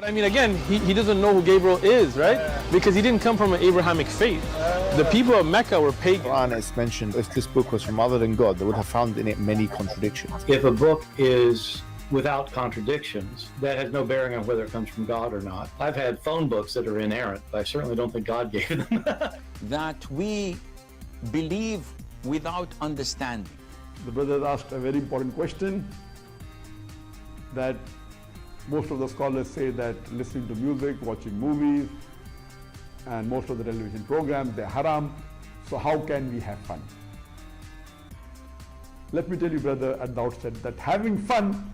But I mean, again, he doesn't know who Gabriel is, right? Because he didn't come from an Abrahamic faith. The people of Mecca were pagan. Quran is mentioned, if this book was from other than God, they would have found in it many contradictions. If a book is without contradictions, that has no bearing on whether it comes from God or not. I've had phone books that are inerrant, but I certainly don't think God gave them. That we believe without understanding. The brother asked a very important question, that most of the scholars say that listening to music, watching movies, and most of the television programs, they're haram. So how can we have fun? Let me tell you, brother, at the outset, that having fun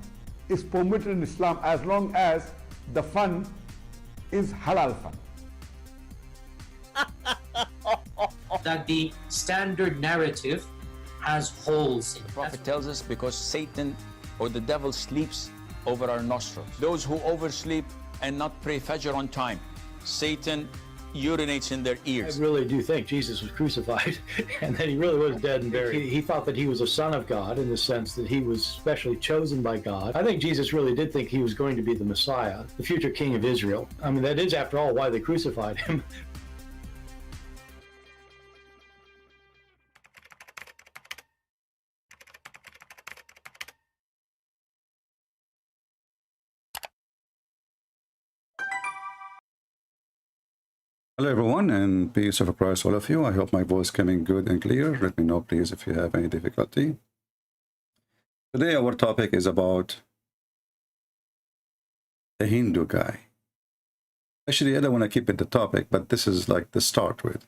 is permitted in Islam as long as the fun is halal fun. That the standard narrative has holes in it. The Prophet tells us because Satan or the devil sleeps over our nostrils. Those who oversleep and not pray Fajr on time, Satan urinates in their I ears. really do think Jesus was crucified and that he really was dead and buried. He thought that he was a son of God in the sense that he was specially chosen by God. I think Jesus really did think he was going to be the Messiah, the future king of Israel. I mean, that is, after all, why they crucified him. Hello everyone, and peace of Christ all of you. I hope my voice coming good and clear. Let me know please if you have any difficulty. Today our topic is about a Hindu guy. Actually, I don't want to keep it the topic, but this is like the start with.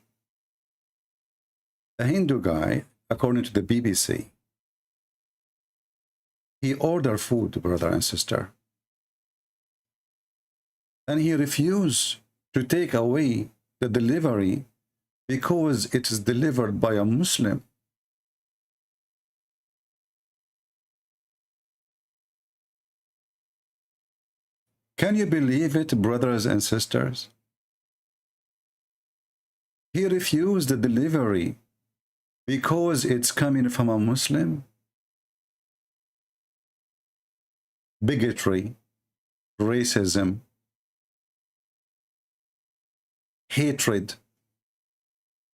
A Hindu guy, according to the BBC, he ordered food, brother and sister, and he refused to take away the delivery because it is delivered by a Muslim. Can you believe it, brothers and sisters? He refused the delivery because it's coming from a Muslim. Bigotry, racism, hatred.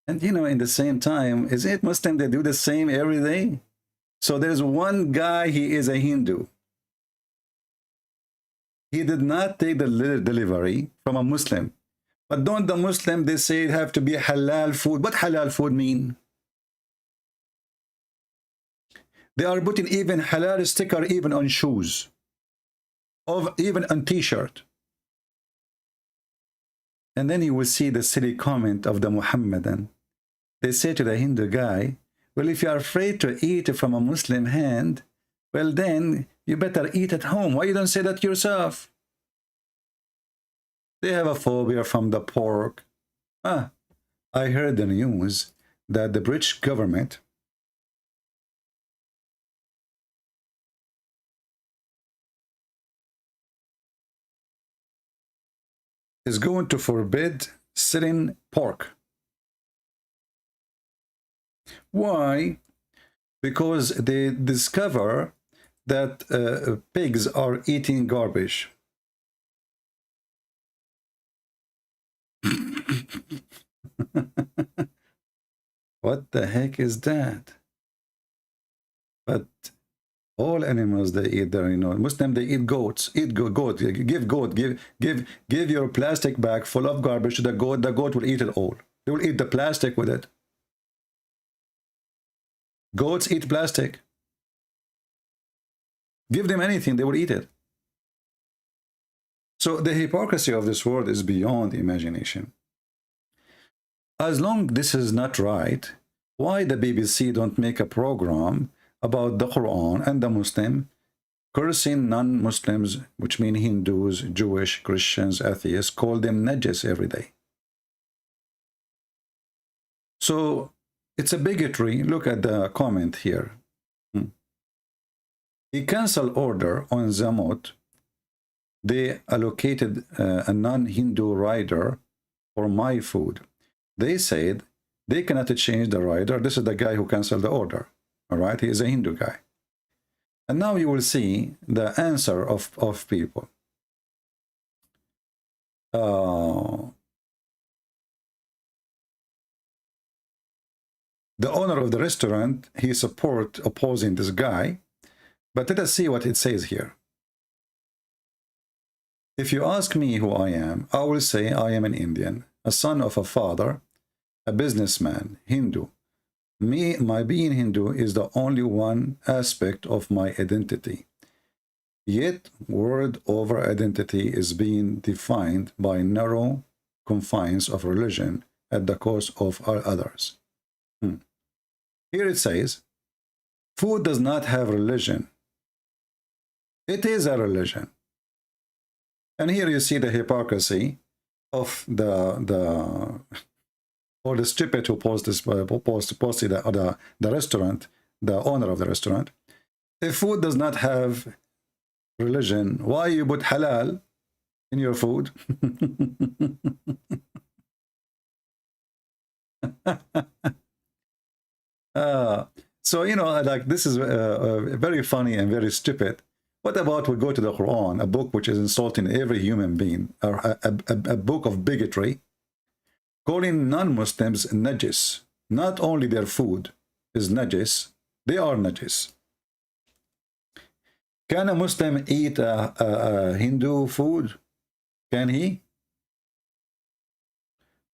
And you know, in the same time, is it Muslim they do the same every day? So there's one guy, he is a Hindu. He did not take the delivery from a Muslim. But don't the Muslim, they say it have to be halal food. What halal food mean? They are putting even halal sticker even on shoes, or even on t-shirt. And then you will see the silly comment of the Muhammadan. They say to the Hindu guy, well, if you are afraid to eat from a Muslim hand, well, then you better eat at home. Why you don't say that yourself? They have a phobia from the pork. I heard the news that the British government is going to forbid selling pork. Why? Because they discover that pigs are eating garbage. What the heck is that? But all animals, they eat their, you know, Muslim, they eat goats. Eat goat. Give goat. Give your plastic bag full of garbage to the goat. The goat will eat it all. They will eat the plastic with it. Goats eat plastic. Give them anything, they will eat it. So the hypocrisy of this world is beyond imagination. As long this is not right, why the BBC don't make a program about the Quran and the Muslim cursing non-Muslims, which mean Hindus, Jewish, Christians, atheists, call them najas every day? So it's a bigotry. Look at the comment here. He canceled order on Zamot. They allocated a non-Hindu rider for my food. They said they cannot change the rider. This is the guy who canceled the order. All right, he is a Hindu guy. And now you will see the answer of people. the owner of the restaurant, he support opposing this guy. But let us see what it says here. If you ask me who I am, I will say I am an Indian, a son of a father, a businessman, Hindu. My being Hindu is the only one aspect of my identity. Yet, word over identity is being defined by narrow confines of religion at the cost of others. Here it says, food does not have religion. It is a religion. And here you see the hypocrisy of the stupid who posted the restaurant, the owner of the restaurant. If food does not have religion, why you put halal in your food? So, you know, like, this is very funny and very stupid. What about we go to the Quran, a book which is insulting every human being, or a book of bigotry, calling non-Muslims najis. Not only their food is najis, they are najis. Can a Muslim eat a Hindu food? Can he?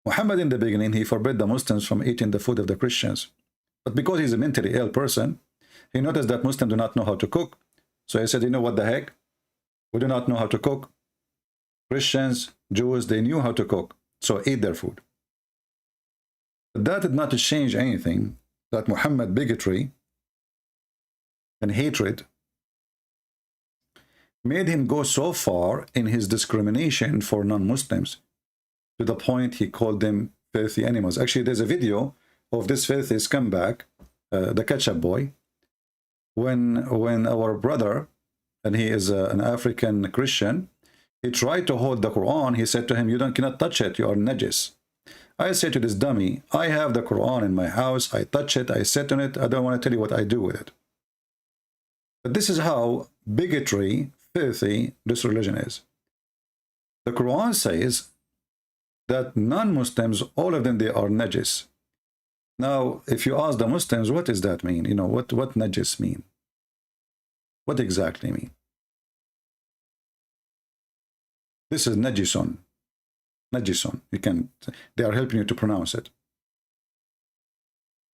Muhammad in the beginning, he forbid the Muslims from eating the food of the Christians. But because he's a mentally ill person, he noticed that Muslims do not know how to cook. So he said, you know what the heck? We do not know how to cook. Christians, Jews, they knew how to cook. So eat their food. But that did not change anything, that Muhammad bigotry and hatred made him go so far in his discrimination for non-Muslims to the point he called them filthy animals. Actually, there's a video of this filthy scumbag, the ketchup boy, when our brother, and he is an African Christian, he tried to hold the Quran. He said to him, you cannot touch it, you are najis. I said to this dummy, I have the Quran in my house, I touch it, I sit on it, I don't want to tell you what I do with it. But this is how bigotry, filthy this religion is. The Quran says that non-Muslims, all of them, they are najis. Now, if you ask the Muslims, what does that mean? You know, what najis mean? What exactly mean? This is najison. Najison. They are helping you to pronounce it.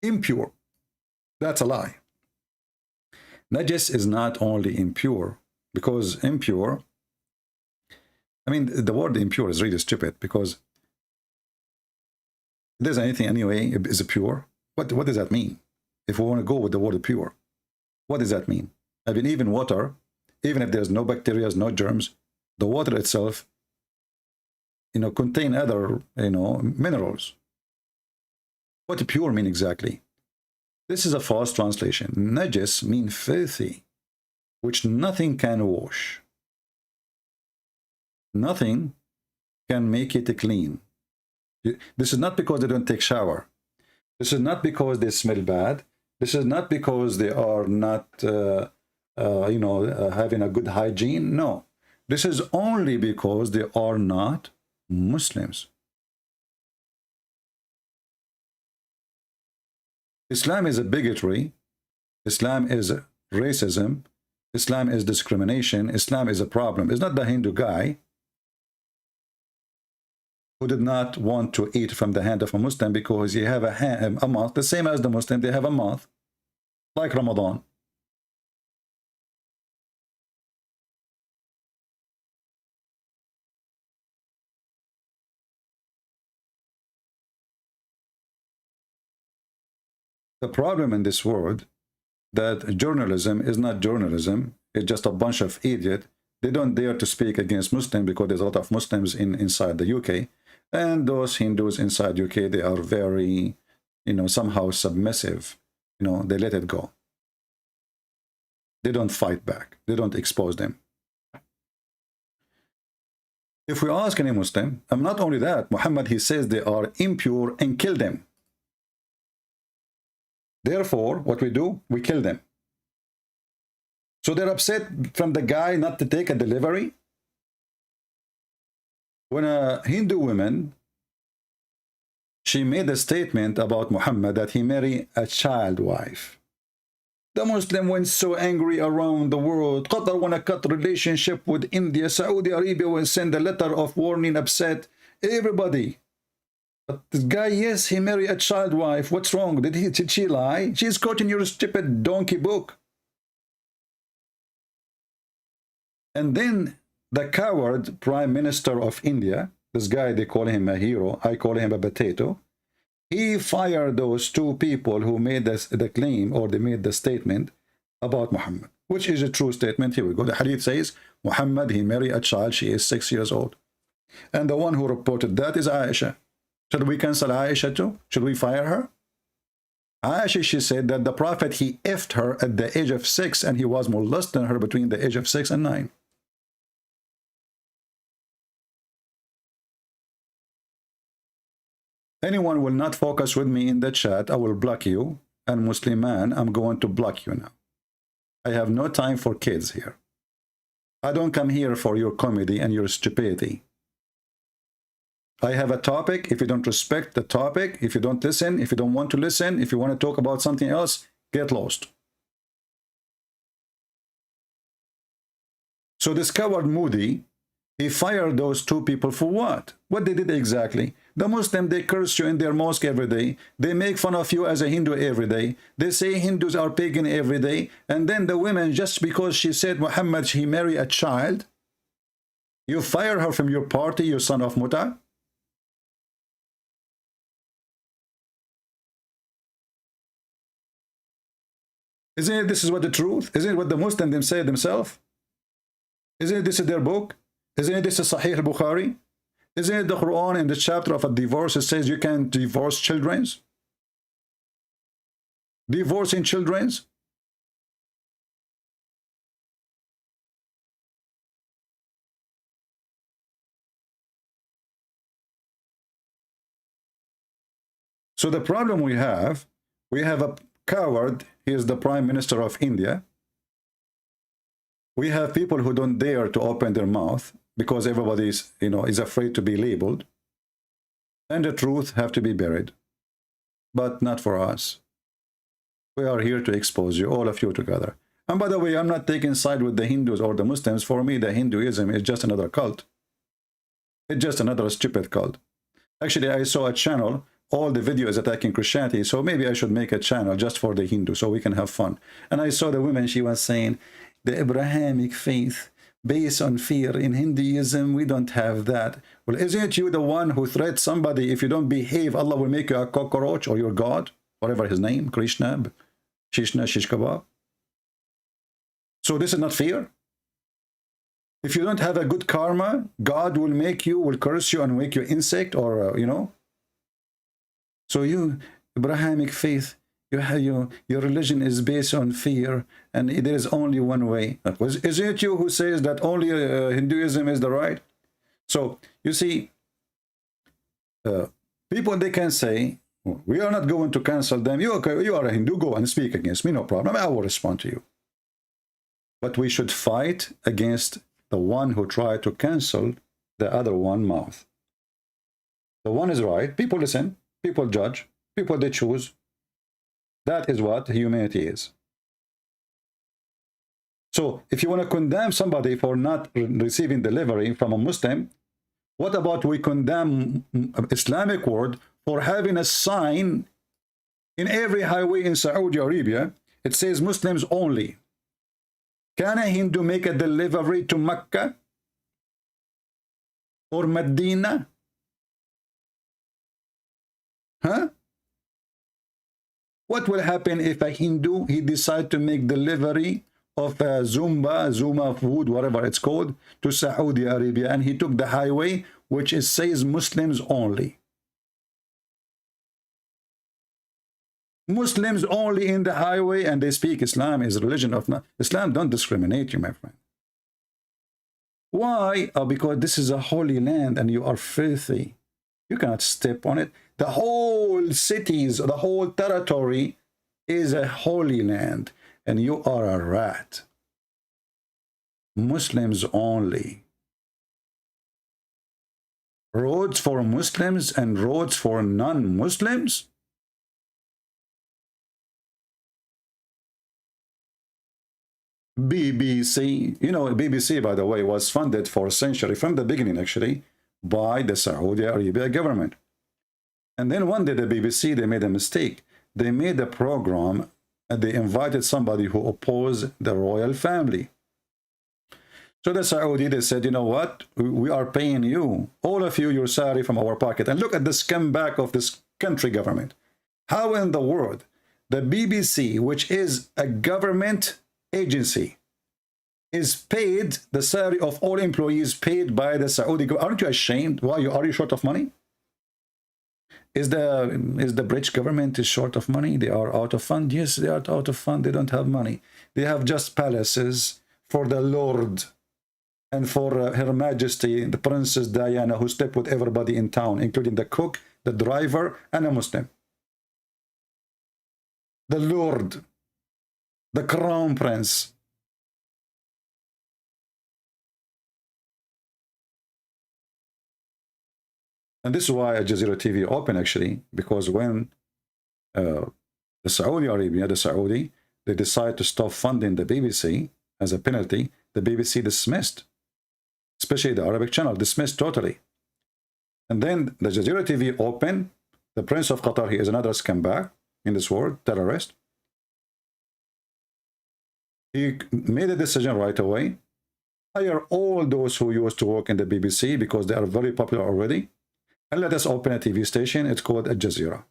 Impure. That's a lie. Najis is not only impure, because impure, I mean, the word impure is really stupid, because if there's anything anyway, is it pure? What does that mean? If we want to go with the word pure, what does that mean? I mean, even water, even if there's no bacteria, no germs, the water itself, you know, contain other, you know, minerals. What pure mean exactly? This is a false translation. Najis mean filthy, which nothing can wash. Nothing can make it clean. This is not because they don't take shower. This is not because they smell bad. This is not because they are not, you know, having a good hygiene. No. This is only because they are not Muslims. Islam is a bigotry. Islam is racism. Islam is discrimination. Islam is a problem. It's not the Hindu guy who did not want to eat from the hand of a Muslim because he have a month, the same as the Muslim, they have a month, like Ramadan. The problem in this world, that journalism is not journalism, it's just a bunch of idiots. They don't dare to speak against Muslims because there's a lot of Muslims inside the UK. And those Hindus inside UK, they are very, you know, somehow submissive. You know, they let it go. They don't fight back. They don't expose them. If we ask any Muslim, and not only that, Muhammad, he says they are impure and kill them. Therefore, what we do, we kill them. So they're upset from the guy not to take a delivery. when a Hindu woman, she made a statement about Muhammad that he married a child wife. The Muslim went so angry around the world. Qatar want to cut relationship with India. Saudi Arabia will send a letter of warning, upset everybody. But this guy, yes, he married a child wife. What's wrong? Did she lie? She's quoting your stupid donkey book. And then the coward Prime Minister of India, this guy, they call him a hero. I call him a potato. He fired those two people who made the claim, or they made the statement about Muhammad, which is a true statement. Here we go. The hadith says, Muhammad, he married a child. She is 6 years old. And the one who reported that is Aisha. Should we cancel Aisha too? Should we fire her? Aisha, she said that the Prophet, he effed her at the age of 6, and he was molesting her between the age of 6 and 9. Anyone will not focus with me in the chat, I will block you. And Muslim man, I'm going to block you now. I have no time for kids here. I don't come here for your comedy and your stupidity. I have a topic. If you don't respect the topic, if you don't listen, if you don't want to listen, if you want to talk about something else, get lost. So this coward Moody, he fired those two people for what? What they did exactly? The Muslim, they curse you in their mosque every day. They make fun of you as a Hindu every day. They say Hindus are pagan every day. And then the women, just because she said Muhammad, he married a child, you fire her from your party, you son of Muta. Isn't it this is what the truth? Isn't it what the Muslims them say themselves? Isn't it this is their book? Isn't it this is Sahih al-Bukhari? Isn't it the Quran in the chapter of a divorce? It says you can divorce children's? Divorcing children's? So the problem we have a coward. He is the Prime Minister of India. We have people who don't dare to open their mouth because everybody is, is afraid to be labeled. And the truth have to be buried. But not for us. We are here to expose you, all of you together. And by the way, I'm not taking side with the Hindus or the Muslims. For me, the Hinduism is just another cult. It's just another stupid cult. Actually, I saw a channel. All the video is attacking Christianity, so maybe I should make a channel just for the Hindu so we can have fun. And I saw the woman, she was saying, the Abrahamic faith based on fear. In Hinduism, we don't have that. Well, isn't you the one who threats somebody, if you don't behave, Allah will make you a cockroach, or your God, whatever his name, Krishna, Shishna, Shish Kebab? So this is not fear? If you don't have a good karma, God will curse you and make you insect, or, So you, Abrahamic faith, your religion is based on fear, and there is only one way. Is it you who says that only Hinduism is the right? So, you see, people, they can say, we are not going to cancel them. You are a Hindu, go and speak against me, no problem. I will respond to you. But we should fight against the one who tried to cancel the other one mouth. The one is right. People listen. People judge. People, they choose. That is what humanity is. So, if you want to condemn somebody for not receiving delivery from a Muslim, what about we condemn Islamic world for having a sign in every highway in Saudi Arabia? It says Muslims only. Can a Hindu make a delivery to Mecca or Medina? Huh? What will happen if a Hindu, he decide to make delivery of Zuma food, whatever it's called, to Saudi Arabia, and he took the highway which says Muslims only? Muslims only in the highway, and they speak Islam is religion of Islam. Don't discriminate you, my friend. Why? Oh, because this is a holy land and you are filthy. You cannot step on it. The whole cities, the whole territory is a holy land, and you are a rat. Muslims only. roads for Muslims and roads for non-Muslims? BBC, you know, BBC, by the way, was funded for a century, from the beginning, actually, by the Saudi Arabia government. And then one day, the BBC, they made a mistake. They made a program, and they invited somebody who opposed the royal family. So the Saudi, they said, you know what? We are paying you, all of you, your salary from our pocket. And look at the scumbag of this country government. How in the world the BBC, which is a government agency, is paid the salary of all employees paid by the Saudi government? Aren't you ashamed? Why are you short of money? Is the British government is short of money? They are out of fund? Yes, they are out of fund. They don't have money. They have just palaces for the Lord and for Her Majesty, the Princess Diana, who slept with everybody in town, including the cook, the driver, and a Muslim. The Lord, the Crown Prince. And this is why Al Jazeera TV open, actually, because when the Saudi Arabia, they decide to stop funding the BBC as a penalty, the BBC dismissed, especially the Arabic channel, dismissed totally. And then the Al Jazeera TV open, the Prince of Qatar, he is another scumbag in this world, terrorist. He made a decision right away, hire all those who used to work in the BBC because they are very popular already, and let us open a TV station. It's called Al Jazeera.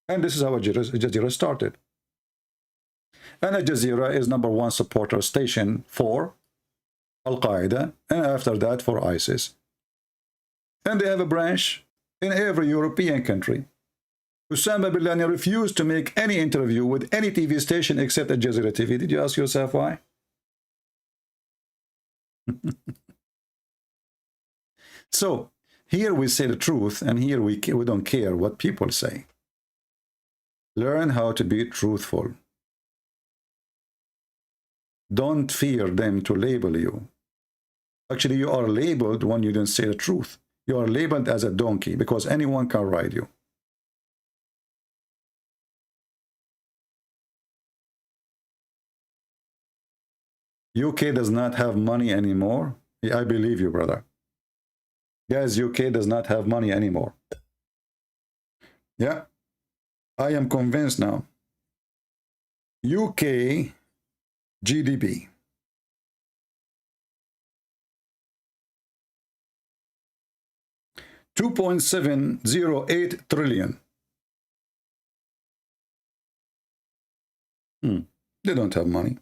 And this is how Al Jazeera started. And Al Jazeera is #1 supporter station for Al-Qaeda, and after that for ISIS. And they have a branch in every European country. Osama bin Laden refused to make any interview with any TV station except Al Jazeera TV. Did you ask yourself why? So, here we say the truth, and here we don't care what people say. Learn how to be truthful. Don't fear them to label you. Actually, you are labeled when you don't say the truth. You are labeled as a donkey because anyone can ride you. UK does not have money anymore. I believe you, brother. Guys, UK does not have money anymore. Yeah, I am convinced now. UK GDP. $2.708 trillion. They don't have money.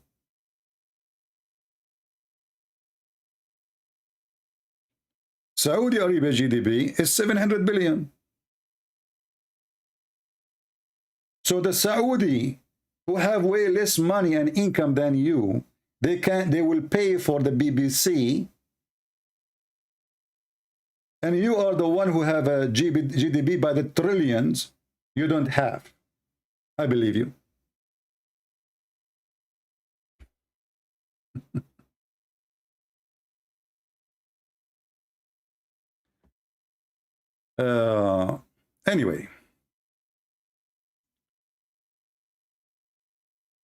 Saudi Arabia GDP is 700 billion. So the Saudi who have way less money and income than you, they will pay for the BBC, and you are the one who have a GDP by the trillions you don't have. I believe you. Anyway,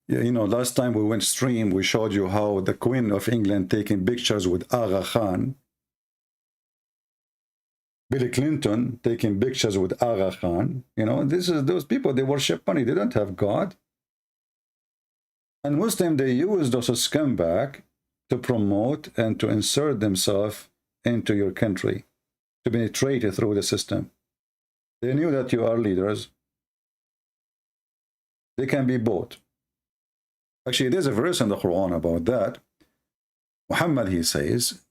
yeah, you know, last time we went stream, we showed you how the Queen of England taking pictures with Aga Khan, Bill Clinton taking pictures with Aga Khan. You know, this is those people, they worship money, they don't have God. And Muslim, they use those scumbag to promote and to insert themselves into your country, to penetrate it through the system. They knew that you are leaders. They can be bought. Actually, there's a verse in the Quran about that. Muhammad, he says,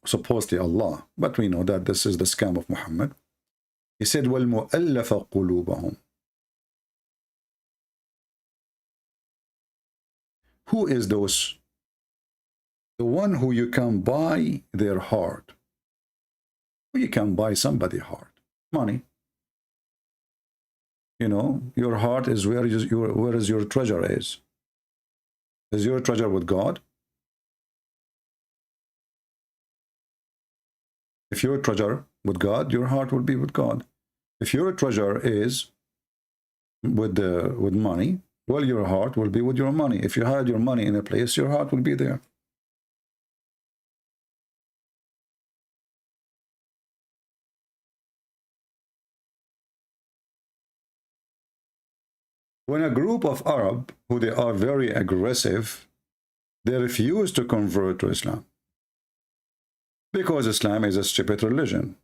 supposedly Allah, but we know that this is the scam of Muhammad. He said, وَالْمُؤَلَّفَ قُلُوبَهُمْ. Who is those? The one who you can buy their heart. You can buy somebody's heart. Money. You know, your heart is where your treasure is. Is your treasure with God? If your treasure with God, your heart will be with God. If your treasure is with money, well, your heart will be with your money. If you hide your money in a place, your heart will be there. When a group of Arab, who they are very aggressive, they refuse to convert to Islam because Islam is a stupid religion.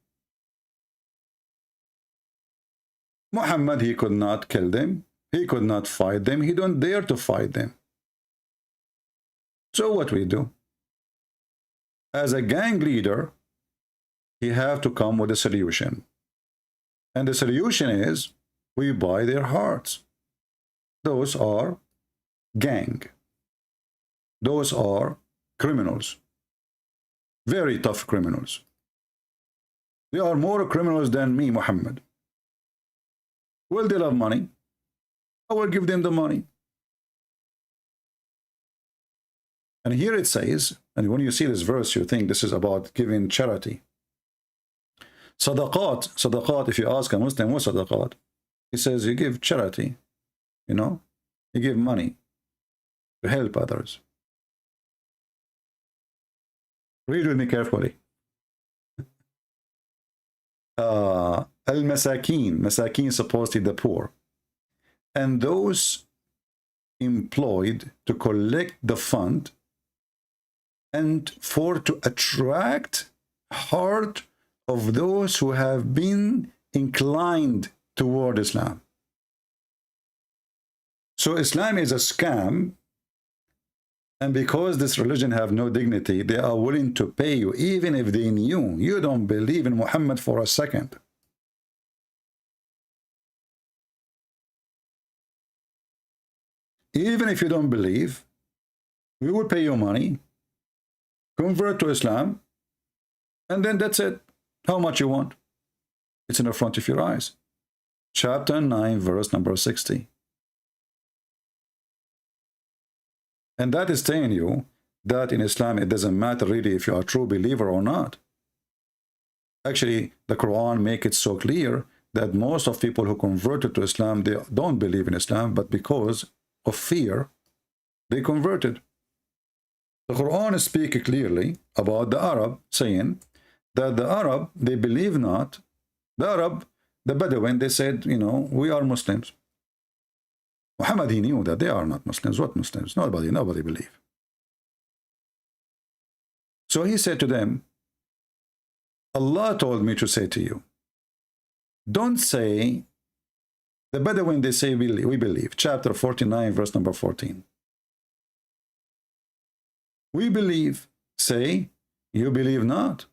Muhammad, he could not kill them, he could not fight them, he don't dare to fight them. So what we do? As a gang leader, he have to come with a solution. And the solution is, we buy their hearts. Those are gang. Those are criminals. Very tough criminals. They are more criminals than me, Muhammad. Well, they love money. I will give them the money. And here it says, and when you see this verse, you think this is about giving charity. Sadaqat, sadaqat, if you ask a Muslim, what's sadaqat? He says you give charity, you know, you give money to help others. Read with me carefully. Al-masakin, masakin supposedly the poor. And those employed to collect the fund and for to attract heart of those who have been inclined toward Islam. So Islam is a scam, and because this religion have no dignity, they are willing to pay you even if they knew you don't believe in Muhammad for a second. Even if you don't believe, we will pay you money, convert to Islam, and then that's it. How much you want? It's in the front of your eyes. Chapter 9, verse number 60. And that is telling you that in Islam, it doesn't matter really if you are a true believer or not. Actually, the Quran makes it so clear that most of people who converted to Islam, they don't believe in Islam, but because of fear, they converted. The Quran speaks clearly about the Arab, saying that the Arab, they believe not. The Arab, the Bedouin, they said, you know, we are Muslims. Muhammad, he knew that they are not Muslims. What Muslims? Nobody believe. So he said to them, Allah told me to say to you, don't say, the Bedouin, they say, we believe. Chapter 49, verse number 14. We believe. Say, you believe not.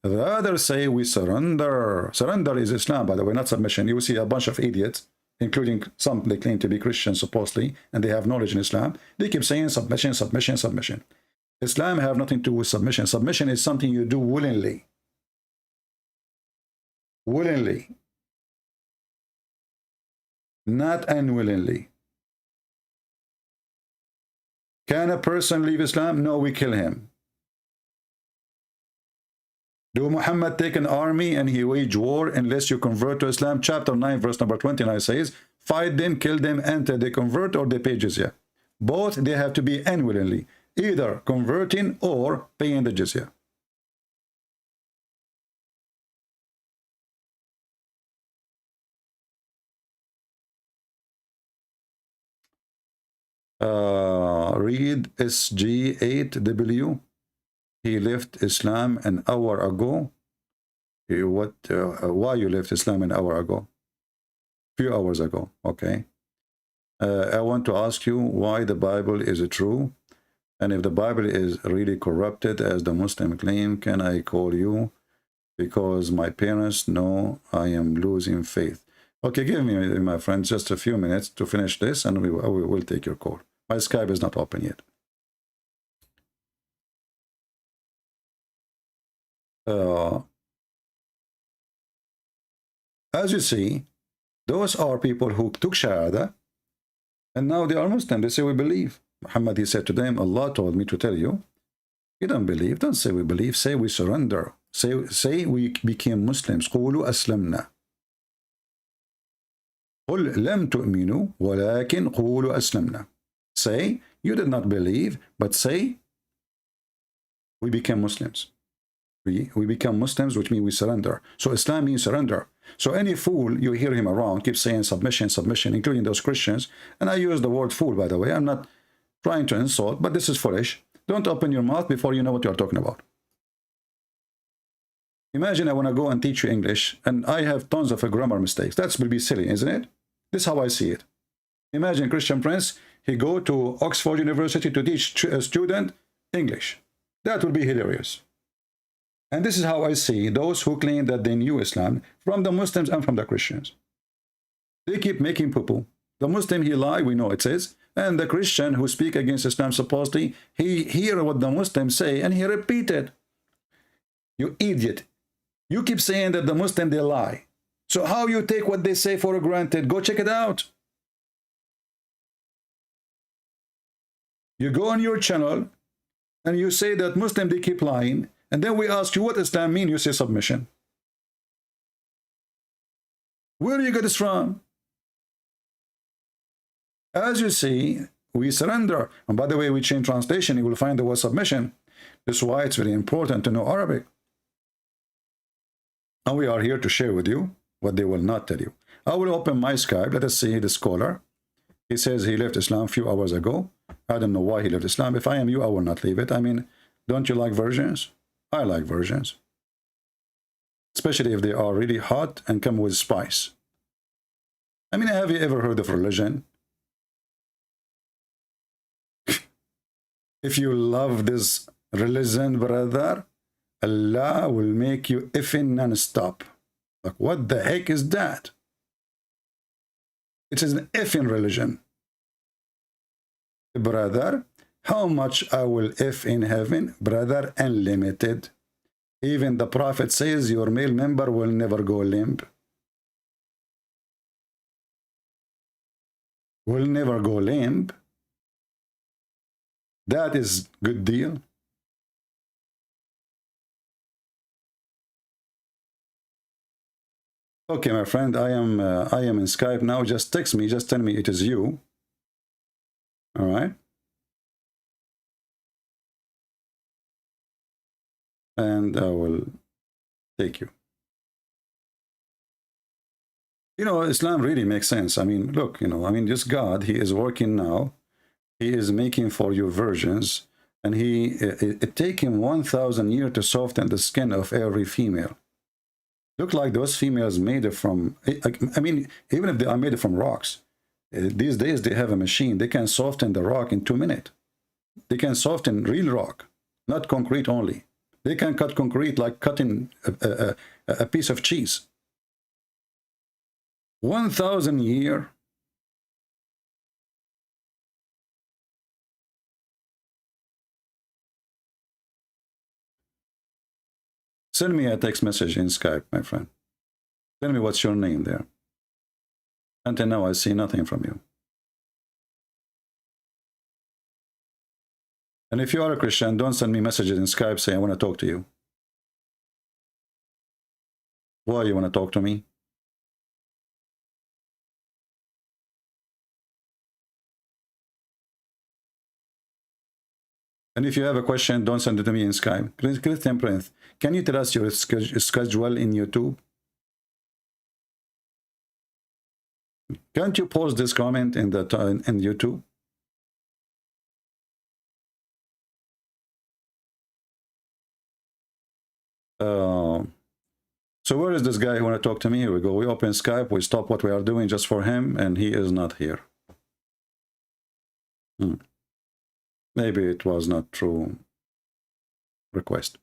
Rather say, we surrender. Surrender is Islam, by the way, not submission. You will see a bunch of idiots, including some they claim to be Christians supposedly, and they have knowledge in Islam. They keep saying submission, submission, submission. Islam have nothing to do with submission. Submission is something you do willingly. Willingly. Not unwillingly. Can a person leave Islam? No, we kill him. Do Muhammad take an army and he wage war unless you convert to Islam? Chapter 9, verse number 29 says, fight them, kill them, until they convert or they pay jizya. Both, they have to be unwillingly, either converting or paying the jizya. Read SG8W. He left Islam an hour ago. Why you left Islam an hour ago? Few hours ago. Okay. I want to ask you why the Bible is true, and if the Bible is really corrupted as the Muslim claim, can I call you? Because my parents know I am losing faith. Okay, give me, my friend, just a few minutes to finish this, and we will take your call. My Skype is not open yet. As you see, those are people who took Shahada, and now they are Muslim. They say, we believe. Muhammad, he said to them, Allah told me to tell you, you don't believe, don't say we believe, say we surrender. Say we became Muslims. قولوا أسلمنا. قل لم تؤمنوا ولكن قولوا أسلمنا. Say you did not believe, but say we became Muslims. We become Muslims, which means we surrender. So Islam means surrender. So any fool, you hear him around, keeps saying submission, submission, including those Christians. And I use the word fool, by the way. I'm not trying to insult, but this is foolish. Don't open your mouth before you know what you're talking about. Imagine I want to go and teach you English, and I have tons of grammar mistakes. That will be silly, isn't it? This is how I see it. Imagine Christian Prince, he go to Oxford University to teach a student English. That would be hilarious. And this is how I see those who claim that they knew Islam from the Muslims and from the Christians. They keep making poo-poo. The Muslim, he lie, we know it says. And the Christian who speak against Islam, supposedly, he hear what the Muslims say and he repeat it. You idiot. You keep saying that the Muslim, they lie. So how you take what they say for granted? Go check it out. You go on your channel and you say that Muslim, they keep lying. And then we ask you what Islam mean, you say submission. Where do you get this from? As you see, we surrender. And by the way, we change translation, you will find the word submission. This is why it's very important to know Arabic. And we are here to share with you what they will not tell you. I will open my Skype. Let us see the scholar. He says he left Islam a few hours ago. I don't know why he left Islam. If I am you, I will not leave it. I mean, don't you like versions? I like versions. Especially if they are really hot and come with spice. I mean, have you ever heard of religion? If you love this religion, brother, Allah will make you effing non-stop. Like, what the heck is that? It is an effing religion. Brother, how much I will if in heaven? Brother, unlimited. Even the Prophet says your male member will never go limp. Will never go limp. That is good deal. Okay, my friend, I am in Skype now. Just text me. Just tell me it is you. All right. And I will take you. You know, Islam really makes sense. I mean, look, you know, I mean, this God, he is working now. He is making for you virgins. And it take him 1,000 years to soften the skin of every female. Look like those females made from, I mean, even if they are made from rocks, these days they have a machine. They can soften the rock in 2 minutes. They can soften real rock, not concrete only. They can cut concrete like cutting a piece of cheese. 1,000 years. Send me a text message in Skype, my friend. Tell me what's your name there. Until now, I see nothing from you. And if you are a Christian, don't send me messages in Skype saying, I want to talk to you. Why you want to talk to me? And if you have a question, don't send it to me in Skype. Christian Prince, can you tell us your schedule in YouTube? Can't you post this comment in YouTube? So where is this guy who want to talk to me? Here we go. We open Skype. We stop what we are doing just for him, and he is not here. Maybe it was not true request.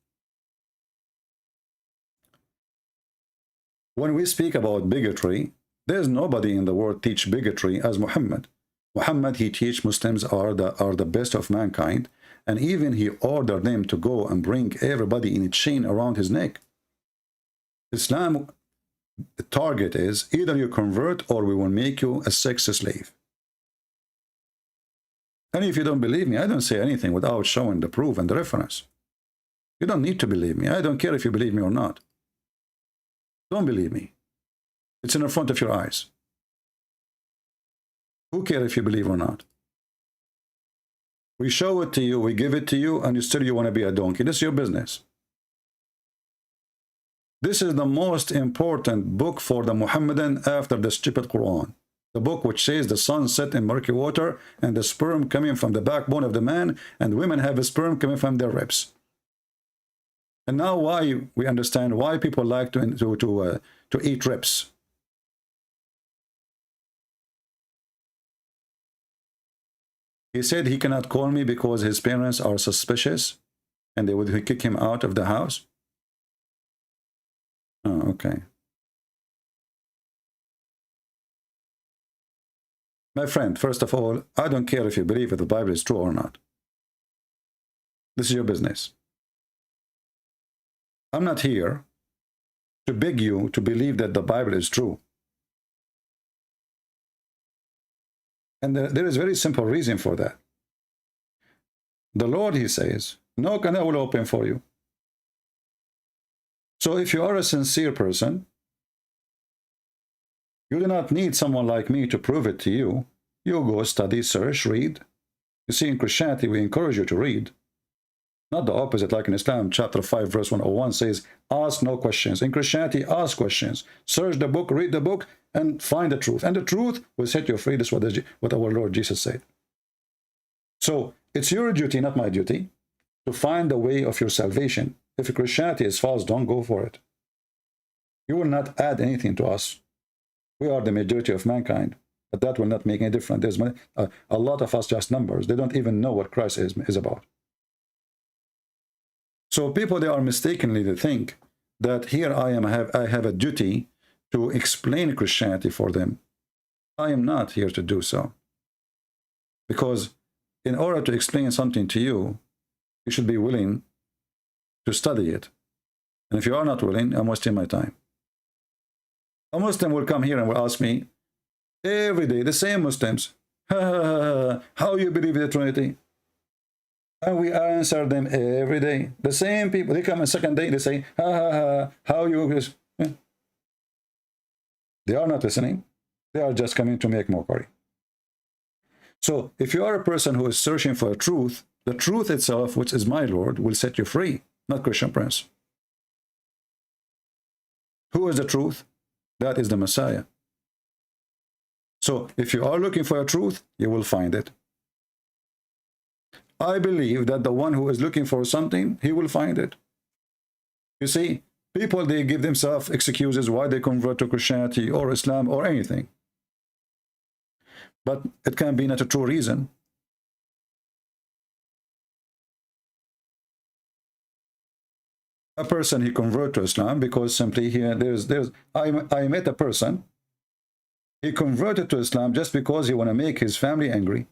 When we speak about bigotry, there's nobody in the world teach bigotry as Muhammad. Muhammad, he teach Muslims are the best of mankind, and even he ordered them to go and bring everybody in a chain around his neck. Islam, the target is either you convert or we will make you a sex slave. And if you don't believe me, I don't say anything without showing the proof and the reference. You don't need to believe me. I don't care if you believe me or not. Don't believe me. It's in the front of your eyes. Who cares if you believe or not? We show it to you, we give it to you, and you want to be a donkey. This is your business. This is the most important book for the Muhammadan after the stupid Quran. The book which says the sun set in murky water and the sperm coming from the backbone of the man, and women have a sperm coming from their ribs. And now why we understand why people like to eat ribs. He said he cannot call me because his parents are suspicious and they would kick him out of the house. Oh, okay. My friend, first of all, I don't care if you believe that the Bible is true or not. This is your business. I'm not here to beg you to believe that the Bible is true. And there is a very simple reason for that. The Lord, he says, knock and I will open for you. So if you are a sincere person, you do not need someone like me to prove it to you. You go study, search, read. You see, in Christianity, we encourage you to read. Not the opposite, like in Islam, chapter 5, verse 101 says, ask no questions. In Christianity, ask questions. Search the book, read the book, and find the truth. And the truth will set you free. This is what our Lord Jesus said. So it's your duty, not my duty, to find the way of your salvation. If Christianity is false, don't go for it. You will not add anything to us. We are the majority of mankind, but that will not make any difference. There's a lot of us just numbers. They don't even know what Christ is about. So people, they are mistakenly to think that here I have a duty to explain Christianity for them. I am not here to do so. Because in order to explain something to you, you should be willing to study it. And if you are not willing, I'm wasting my time. A Muslim will come here and will ask me every day, the same Muslims, how you believe in the Trinity? And we answer them every day. The same people, they come a second day, they say, how you... They are not listening. They are just coming to make mockery. So if you are a person who is searching for truth, the truth itself, which is my Lord, will set you free, not Christian Prince. Who is the truth? That is the Messiah. So if you are looking for a truth, you will find it. I believe that the one who is looking for something, he will find it. You see, people, they give themselves excuses why they convert to Christianity or Islam or anything. But it can be not a true reason. A person, he converted to Islam because simply I met a person, he converted to Islam just because he want to make his family angry.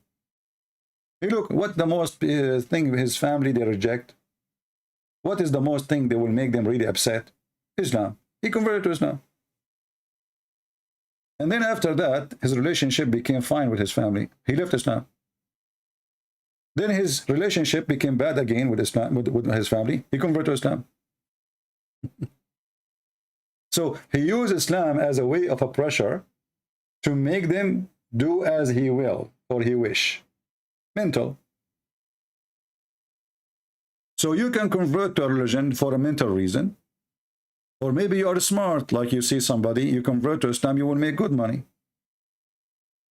Hey, look, what the most thing his family they reject? What is the most thing that will make them really upset? Islam. He converted to Islam. And then after that, his relationship became fine with his family. He left Islam. Then his relationship became bad again with Islam, with his family. He converted to Islam. So he used Islam as a way of a pressure to make them do as he will or he wish. Mental. So you can convert to a religion for a mental reason, or maybe you are smart, like you see somebody, you convert to Islam, you will make good money.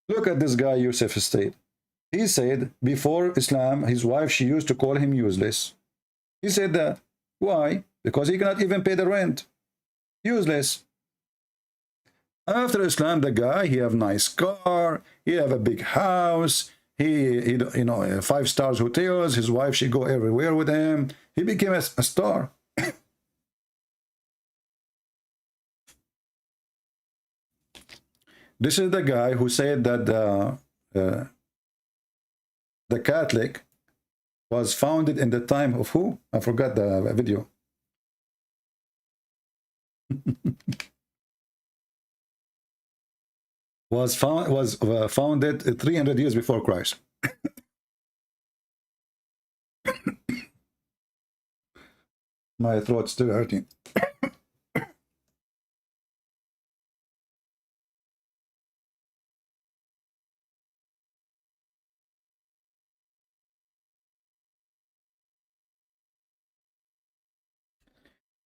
Look at this guy, Yusuf State. He said before Islam, his wife, she used to call him useless. He said that. Why? Because he cannot even pay the rent. Useless. After Islam, the guy, he have nice car, he have a big house, he you know, 5-star hotels, his wife, she go everywhere with him. He became a star. This is the guy who said that the Catholic was founded in the time of who? I forgot the video. was founded 300 years before Christ. My throat's still hurting.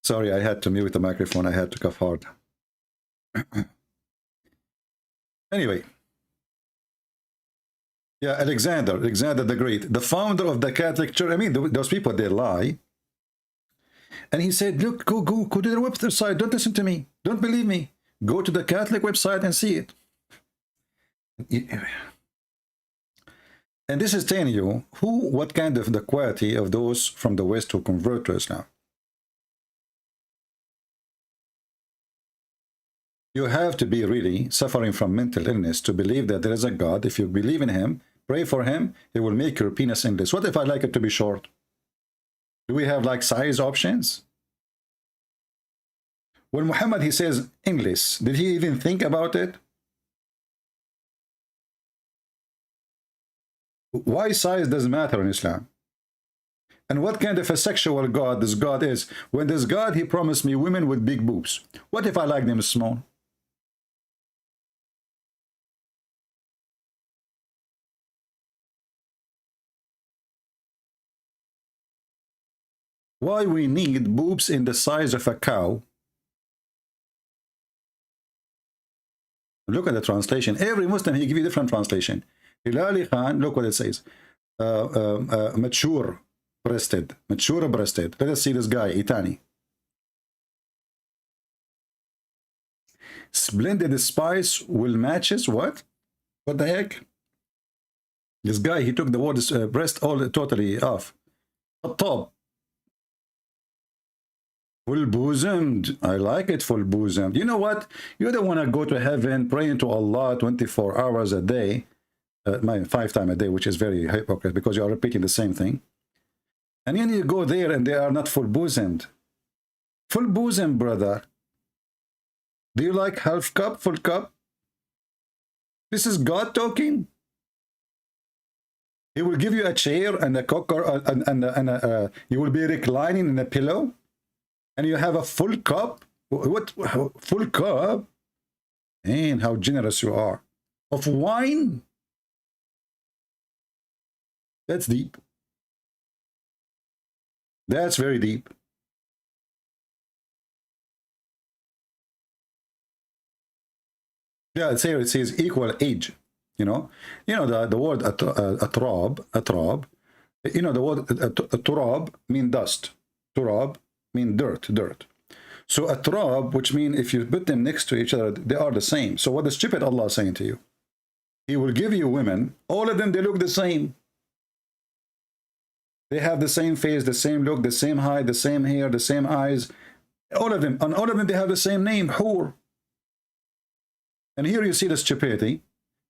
Sorry, I had to mute the microphone. I had to cough hard. Anyway. Yeah, Alexander the Great, the founder of the Catholic Church. I mean, those people, they lie. And he said, look, go to their website. Don't listen to me. Don't believe me. Go to the Catholic website and see it. And this is telling you what kind of the quality of those from the West who convert to Islam. You have to be really suffering from mental illness to believe that there is a God. If you believe in him, pray for him, he will make your penis endless. What if I like it to be short? Do we have like size options? When Muhammad, he says endless, did he even think about it? Why size doesn't matter in Islam? And what kind of a sexual God this God is? When this God, he promised me women with big boobs. What if I like them small? Why we need boobs in the size of a cow? Look at the translation. Every Muslim, he give you different translation. Hilali Khan, look what it says. Mature breasted. Mature breasted. Let us see this guy, Itani. Splendid spice will matches what? What the heck? This guy, he took the word breast all totally off. Top. Full bosomed. I like it, full bosomed. You know what? You don't want to go to heaven praying to Allah 24 hours a day, 5 times a day, which is very hypocrite because you are repeating the same thing. And then you go there and they are not full bosomed. Full bosomed, brother. Do you like half cup, full cup? This is God talking. He will give you a chair and a cooker and you will be reclining in a pillow. And you have a full cup? What? Full cup? Man, how generous you are. Of wine? That's deep. That's very deep. Yeah, it's here. It says equal age. You know the word atrab. You know the word turab mean dust. Turab mean dirt. So atrab, which means if you put them next to each other, they are the same. So what is stupid Allah saying to you? He will give you women, all of them, they look the same. They have the same face, the same look, the same height, the same hair, the same eyes. All of them. And all of them, they have the same name, Hur. And here you see the stupidity.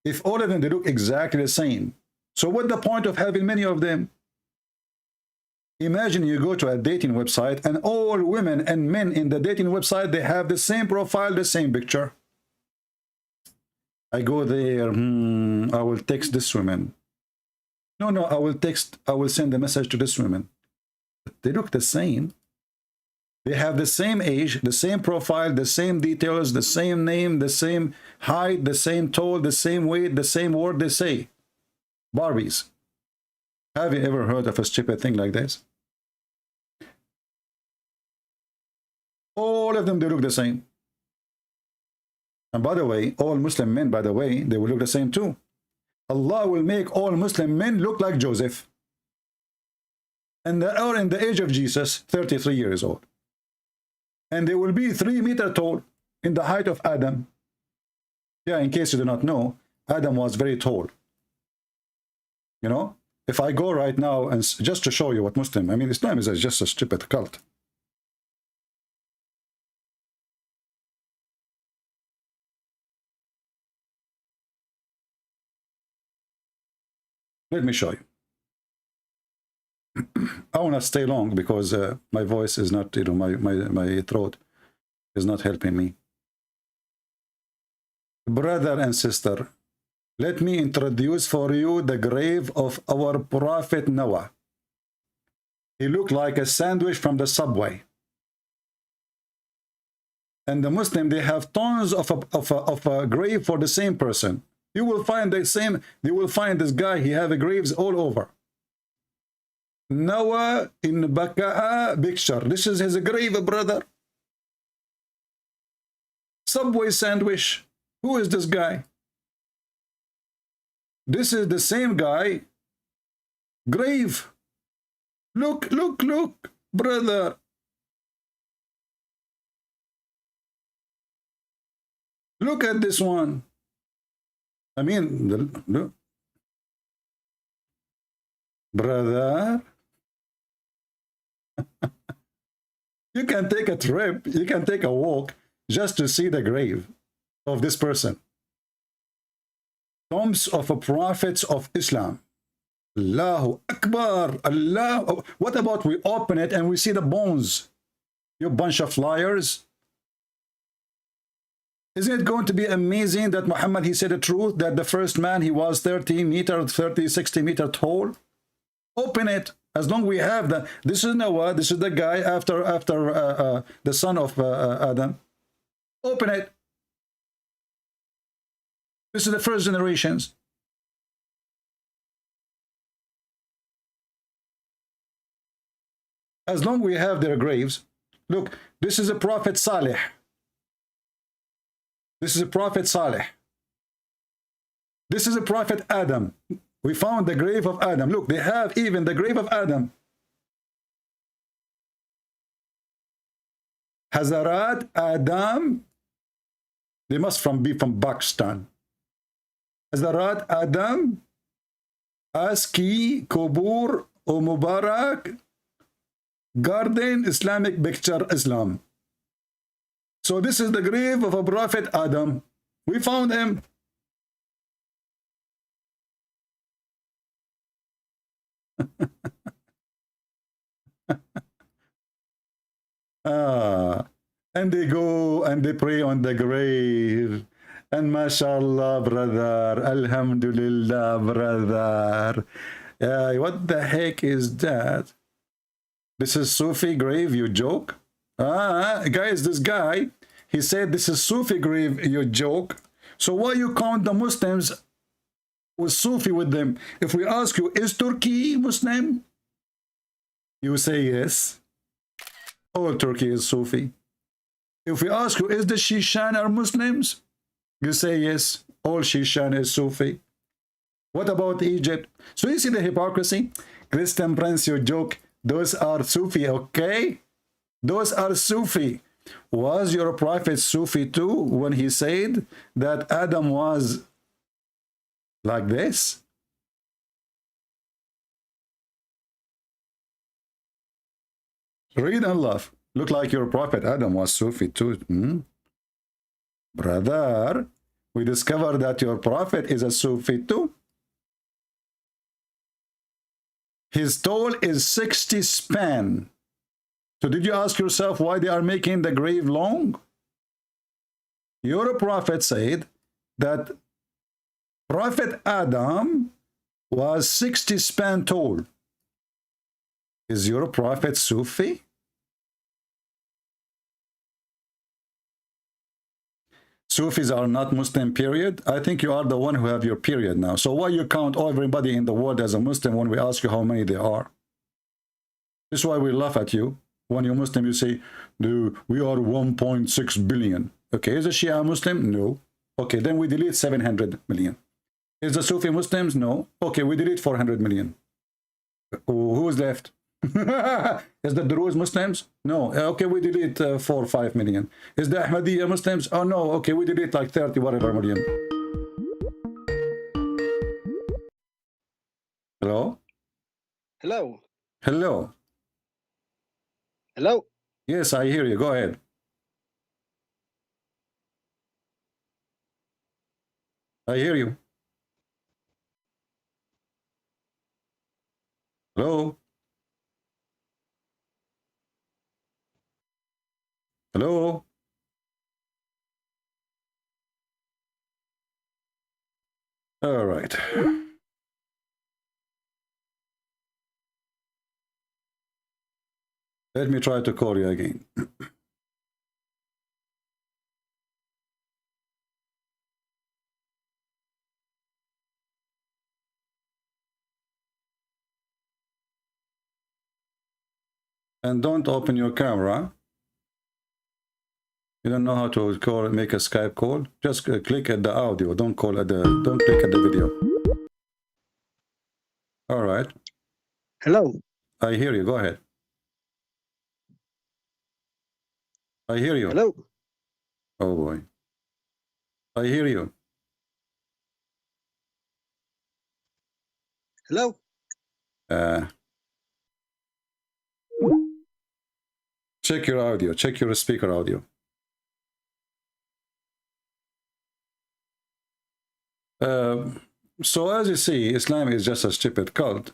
If all of them, they look exactly the same. So what's the point of having many of them? Imagine you go to a dating website and all women and men in the dating website, they have the same profile, the same picture. I go there, I will text this woman. No, I will send a message to this woman. They look the same. They have the same age, the same profile, the same details, the same name, the same height, the same tall, the same weight, the same word they say. Barbies. Have you ever heard of a stupid thing like this? All of them, they look the same. And by the way, all Muslim men, by the way, they will look the same too. Allah will make all Muslim men look like Joseph. And they are in the age of Jesus, 33 years old. And they will be 3 meters tall in the height of Adam. Yeah, in case you do not know, Adam was very tall. You know, if I go right now and just to show you what Muslim, I mean, Islam is just a stupid cult. Let me show you. I want to stay long because my voice is not, my throat is not helping me. Brother and sister, let me introduce for you the grave of our Prophet Noah. He looked like a sandwich from the subway. and the Muslim, they have tons of a grave for the same person. You will find the same, you will find this guy, he have graves all over. Noah in Baka'a picture. This is his grave, brother. Subway sandwich. Who is this guy? This is the same guy. Grave. Look, look, look, brother. Look at this one. I mean, look. Brother. You can take a trip, you can take a walk just to see the grave of this person. Tombs of prophets of Islam. Allahu Akbar. Allah. What about we open it and we see the bones? You bunch of liars. Isn't it going to be amazing that Muhammad, he said the truth, that the first man, he was 30 meters, 30, 60 meters tall? Open it. As long we have that. This is Noah. This is the guy after the son of Adam. Open it. This is the first generations. As long we have their graves. Look, this is a prophet Saleh. This is a prophet Saleh. This is a prophet Adam. We found the grave of Adam. Look, they have even the grave of Adam. Hazarat Adam. They must be from Pakistan. Hazarat Adam. Aski, Kubur, Mubarak. Garden, Islamic picture, Islam. So this is the grave of a prophet Adam. We found him. And they go and they pray on the grave. And mashallah, brother. Alhamdulillah, brother. What the heck is that? This is Sufi grave, you joke? Guys, this guy, he said this is Sufi grave, you joke. So why you count the Muslims with Sufi with them? If we ask you, is Turkey Muslim? You say yes. All Turkey is Sufi. If we ask you, is the Shishan are Muslims? You say yes. All Shishan is Sufi. What about Egypt? So you see the hypocrisy? Christian Prince, you joke. Those are Sufi, okay? Those are Sufi. Was your prophet Sufi too when he said that Adam was like this? Read and laugh. Look like your prophet Adam was Sufi too. Brother, we discovered that your prophet is a Sufi too. His tall is 60 span. So did you ask yourself why they are making the grave long? Your prophet said that Prophet Adam was 60 span tall. Is your prophet Sufi? Sufis are not Muslim, period. I think you are the one who have your period now. So why you count everybody in the world as a Muslim when we ask you how many they are? This is why we laugh at you. When you're Muslim, you say, we are 1.6 billion. Okay, is the Shia Muslim? No. Okay, then we delete 700 million. Is the Sufi Muslims? No. Okay, we delete 400 million. Who is left? Is the Druze Muslims? No. Okay, we delete 4 or 5 million. Is the Ahmadiyya Muslims? Oh no. Okay, we delete like 30 whatever million. Hello? Hello. Hello. Hello. Yes, I hear you. Go ahead. I hear you. Hello? Hello? All right. Let me try to call you again. And don't open your camera. You don't know how to call, make a Skype call. Just click at the audio. Don't call at the. Don't click at the video. All right. Hello. I hear you. Go ahead. I hear you. Hello. Oh boy. I hear you. Hello. Check your audio. Check your speaker audio. So as you see, Islam is just a stupid cult.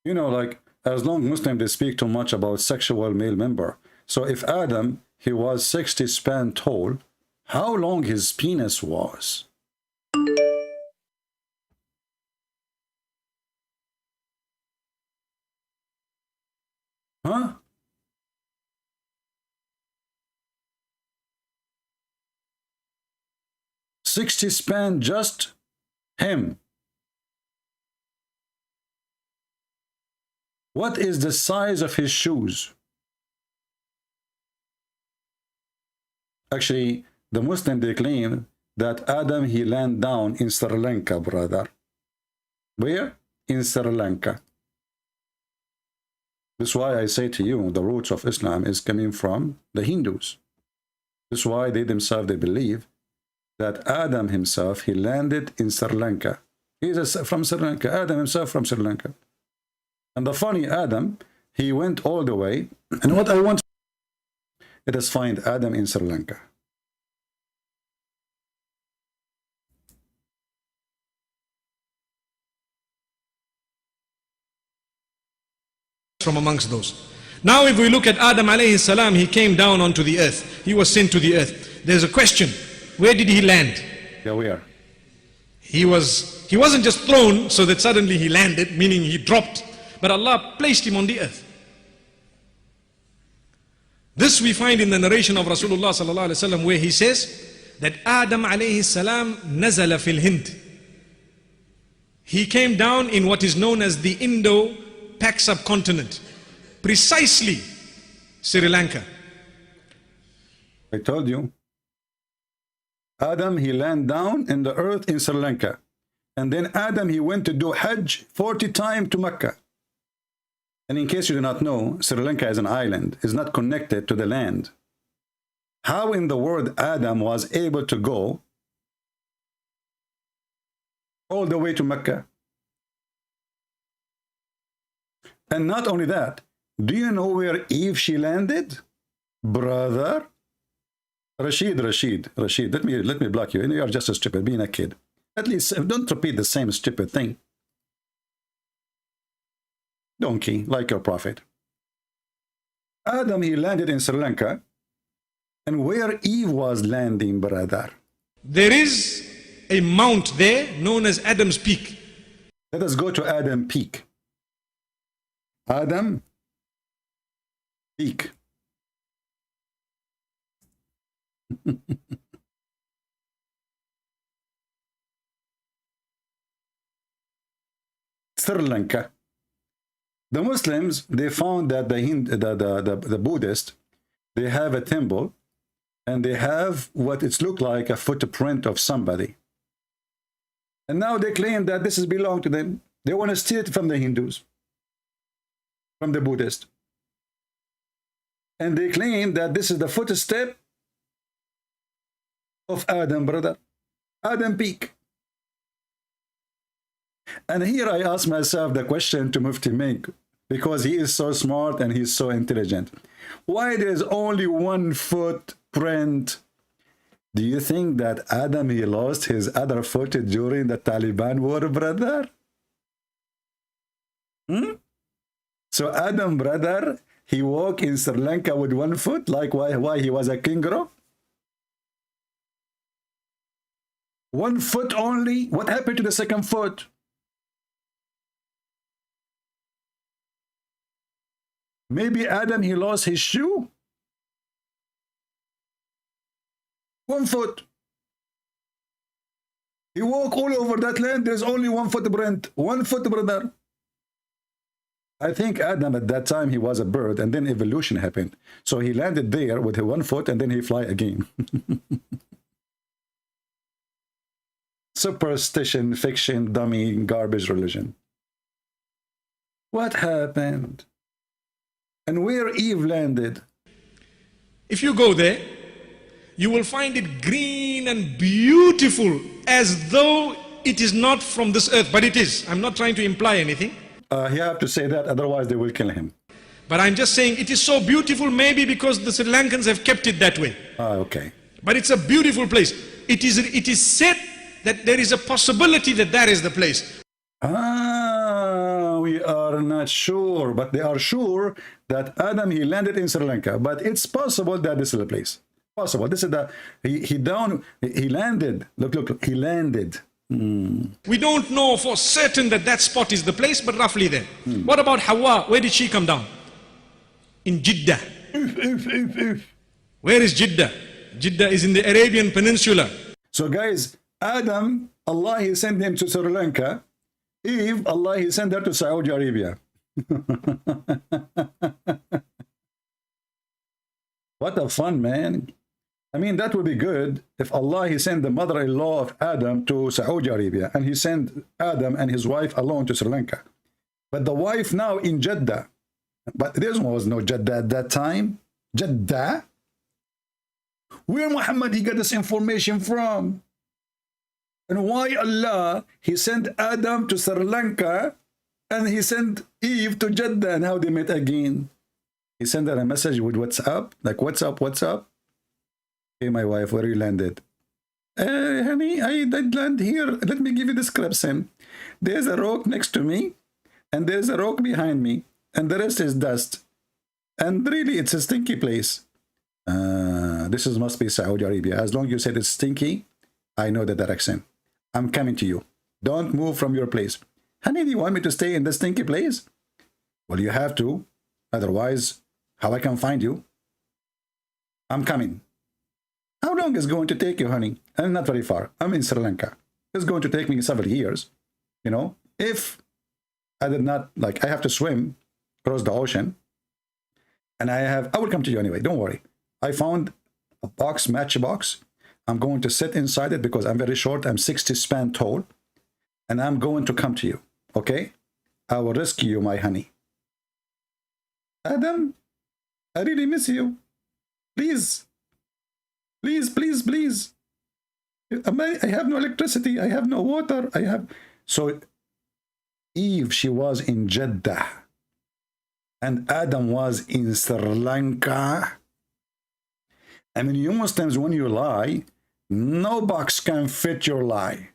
You know, like, as long Muslims, they speak too much about sexual male member. So if Adam, he was 60 span tall, how long his penis was? Huh? $60 span, just him. What is the size of his shoes? Actually, the Muslim, they claim that Adam, he landed down in Sri Lanka, brother. Where? In Sri Lanka. That's why I say to you, the roots of Islam is coming from the Hindus. That's why they themselves, they believe that Adam himself, he landed in Sri Lanka. He's from Sri Lanka. Adam himself from Sri Lanka. And the funny Adam, he went all the way. And what I want, let us find Adam in Sri Lanka. From amongst those. Now if we look at Adam alayhi salam, he came down onto the earth. He was sent to the earth. There's a question. Where did he land? Yeah, where? He wasn't just thrown so that suddenly he landed, meaning he dropped, but Allah placed him on the earth. This we find in the narration of Rasulullah sallallahu alaihi wasallam, where he says that Adam alayhi salam nazala fil Hind. He came down in what is known as the Indo-Pak subcontinent, precisely Sri Lanka. I told you. Adam, he landed down in the earth in Sri Lanka. And then Adam, he went to do Hajj 40 times to Mecca. And in case you do not know, Sri Lanka is an island, is not connected to the land. How in the world Adam was able to go all the way to Mecca? And not only that, do you know where Eve, she landed? Brother? Rashid, let me block you. You are just a stupid, being a kid. At least don't repeat the same stupid thing. Donkey, like your prophet. Adam, he landed in Sri Lanka. And where Eve was landing, brother? There is a mount there known as Adam's Peak. Let us go to Adam Peak. Adam Peak. Sri Lanka. The Muslims, they found that the Buddhists, they have a temple and they have what it's looked like a footprint of somebody. And now they claim that this is belong to them. They want to steal it from the Hindus, from the Buddhists. And they claim that this is the footstep of Adam, brother. Adam Peak. And here I ask myself the question to Mufti Mink, because he is so smart and he's so intelligent. Why there's only one footprint? Do you think that Adam, he lost his other foot during the Taliban war, brother? So Adam, brother, he walked in Sri Lanka with one foot, like why he was a kangaroo? One foot only? What happened to the second foot? Maybe Adam, he lost his shoe? One foot. He walked all over that land. There's only one footprint. One foot, brother. I think Adam at that time, he was a bird, and then evolution happened. So he landed there with 1 foot, and then he fly again. Superstition, fiction, dummy, garbage religion. What happened? And where Eve landed? If you go there, you will find it green and beautiful, as though it is not from this earth, but it is. I'm not trying to imply anything. You have to say that, otherwise they will kill him. But I'm just saying it is so beautiful, maybe because the Sri Lankans have kept it that way. Okay. But it's a beautiful place. It is said that there is a possibility that that is the place. We are not sure, but they are sure that Adam, he landed in Sri Lanka. But it's possible that this is the place. Possible. This is the, he landed. Look, he landed. We don't know for certain that that spot is the place, but roughly there. What about Hawa? Where did she come down? In Jeddah. Where is Jeddah? Jeddah is in the Arabian Peninsula. So guys, Adam, Allah, he sent him to Sri Lanka. Eve, Allah, he sent her to Saudi Arabia. What a fun, man. I mean, that would be good if Allah, he sent the mother-in-law of Adam to Saudi Arabia, and he sent Adam and his wife alone to Sri Lanka. But the wife now in Jeddah. But there was no Jeddah at that time. Jeddah? Where Muhammad, he got this information from? And why Allah, he sent Adam to Sri Lanka, and he sent Eve to Jeddah, and how they met again? He sent her a message with WhatsApp, like, what's up, what's up? Hey, my wife, where you landed? Honey, I did land here. Let me give you the description. There's a rock next to me, and there's a rock behind me, and the rest is dust. And really, it's a stinky place. This must be Saudi Arabia. As long as you said it's stinky, I know the direction. I'm coming to you. Don't move from your place. Honey, do you want me to stay in the stinky place? Well, you have to. Otherwise, how I can find you? I'm coming. How long is it going to take you, honey? I'm not very far. I'm in Sri Lanka. It's going to take me several years. You know, if I did not, like, I have to swim across the ocean, and I will come to you anyway. Don't worry. I found a box, matchbox. I'm going to sit inside it because I'm very short. I'm 60 span tall, and I'm going to come to you. Okay? I will rescue you, my honey. Adam, I really miss you. Please. Please, please, please. I have no electricity. I have no water. So Eve, she was in Jeddah. And Adam was in Sri Lanka. I mean, you Muslims, when you lie, no box can fit your lie.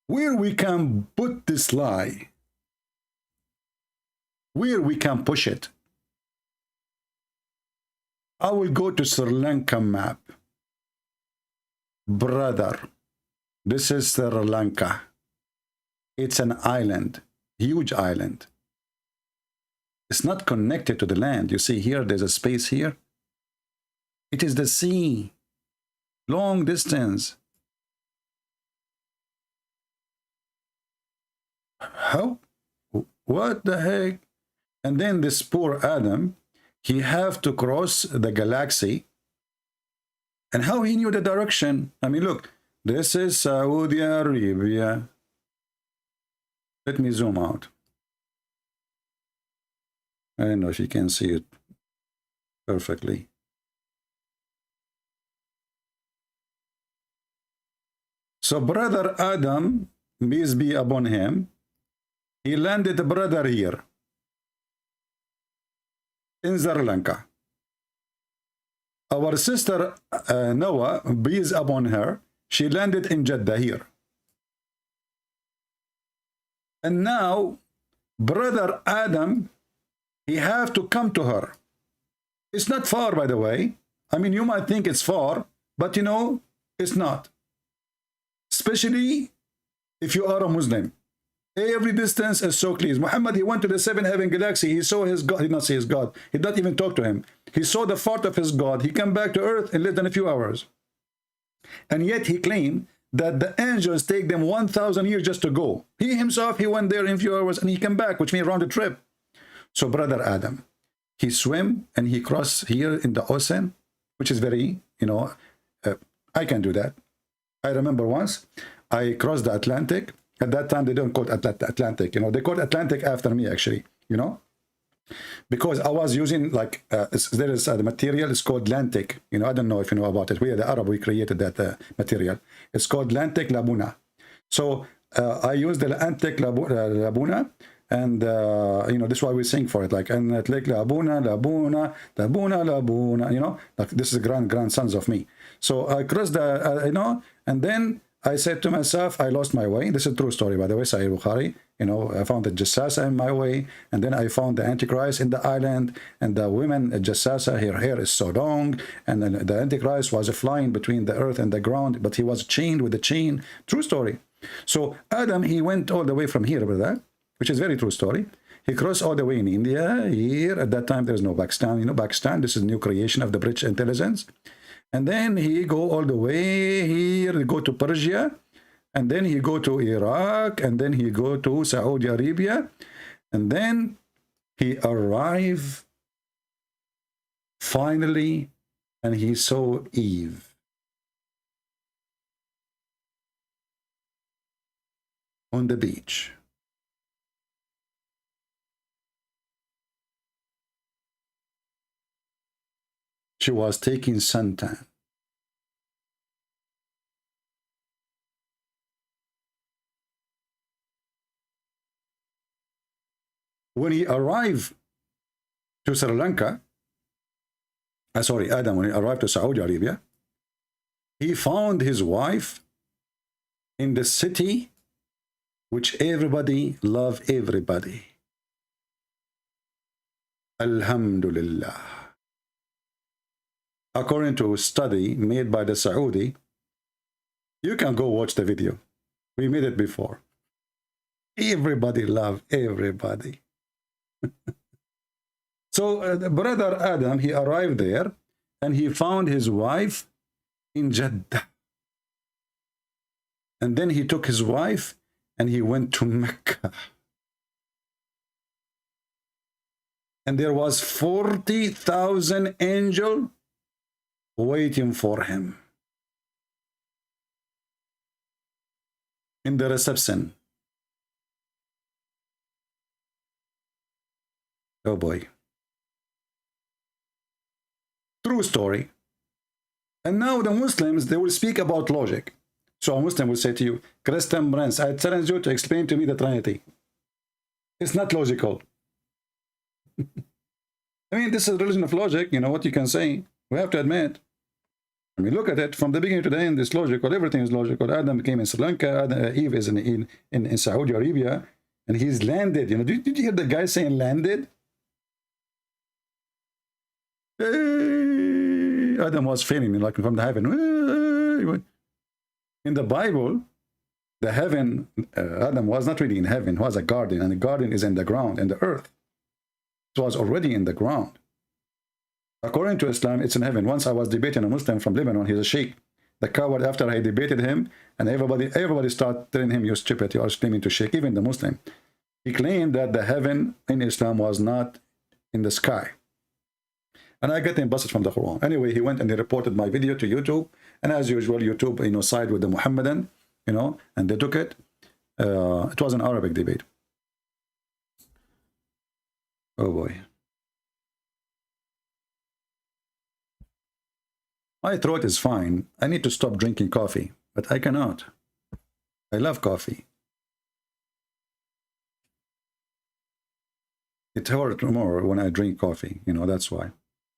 Where we can put this lie, where we can push it. I will go to Sri Lanka map. Brother, this is Sri Lanka. It's an island, huge island. It's not connected to the land. You see here, there's a space here. It is the sea, long distance. How? What the heck? And then this poor Adam, he have to cross the galaxy. And how he knew the direction? I mean, look, this is Saudi Arabia. Let me zoom out. I don't know if you can see it perfectly. So brother Adam, peace be upon him, he landed brother here in Sri Lanka. Our sister Noah, peace upon her, she landed in Jeddah here. And now brother Adam, he have to come to her. It's not far, by the way. I mean, you might think it's far, but you know, it's not. Especially if you are a Muslim. Every distance is so clear. Muhammad, he went to the seven heaven galaxy. He saw his God. He did not see his God. He did not even talk to him. He saw the part of his God. He came back to earth in less than a few hours. And yet he claimed that the angels take them 1,000 years just to go. He himself, he went there in a few hours and he came back, which means round the trip. So brother Adam, he swim and he crossed here in the ocean, which is very, you know, I can do that. I remember once I crossed the Atlantic. At that time, they don't call it Atlantic, you know, they called Atlantic after me, actually, you know, because I was using like, there is the material, it's called Atlantic, you know, I don't know if you know about it. We are the Arab, we created that material. It's called Atlantic Labuna. So I used the Atlantic Labuna, and you know, this is why we sing for it, like Atlantic Labuna, Labuna, Labuna, Labuna, you know, like this is grandsons of me. So I crossed the, you know, and then I said to myself, I lost my way. This is a true story, by the way, Sahih Bukhari. You know, I found the Jassasa in my way, and then I found the Antichrist in the island, and the women, Jassasa, her hair is so long, and then the Antichrist was flying between the earth and the ground, but he was chained with a chain. True story. So Adam, he went all the way from here, brother, which is very true story. He crossed all the way in India. Here, at that time, there's no Pakistan. You know, Pakistan, this is a new creation of the British intelligence. And then he go all the way here, go to Persia, and then he go to Iraq, and then he go to Saudi Arabia, and then he arrived finally, and he saw Eve. On the beach. She was taking suntan. When he arrived to Sri Lanka, Adam, when he arrived to Saudi Arabia, he found his wife in the city which everybody love everybody. Alhamdulillah. According to a study made by the Saudi, you can go watch the video. We made it before. Everybody love everybody. So brother Adam, he arrived there and he found his wife in Jeddah. And then he took his wife and he went to Mecca. And there was 40,000 angels waiting for him in the reception. Oh boy. True story. And now the Muslims, they will speak about logic. So a Muslim will say to you, Christian Prince, I challenge you to explain to me the Trinity. It's not logical. I mean, this is a religion of logic, you know what you can say. We have to admit. I mean, look at it from the beginning to the end. It's logical. Everything is logical. Adam came in Sri Lanka. Eve is in Saudi Arabia, and he's landed. You know, did you hear the guy saying landed? Hey, Adam was feeling like from the heaven. In the Bible, the heaven, Adam was not really in heaven. It was a garden, and the garden is in the ground, in the earth. It was already in the ground. According to Islam, it's in heaven. Once I was debating a Muslim from Lebanon, he's a sheikh. The coward, after I debated him, and everybody started telling him, you're stupid, you are screaming to sheikh, even the Muslim. He claimed that the heaven in Islam was not in the sky. And I got him busted from the Quran. Anyway, he went and he reported my video to YouTube. And as usual, YouTube, you know, side with the Muhammadan, you know, and they took it. It was an Arabic debate. Oh boy. My throat is fine. I need to stop drinking coffee, but I cannot. I love coffee. It hurts more when I drink coffee, you know, that's why.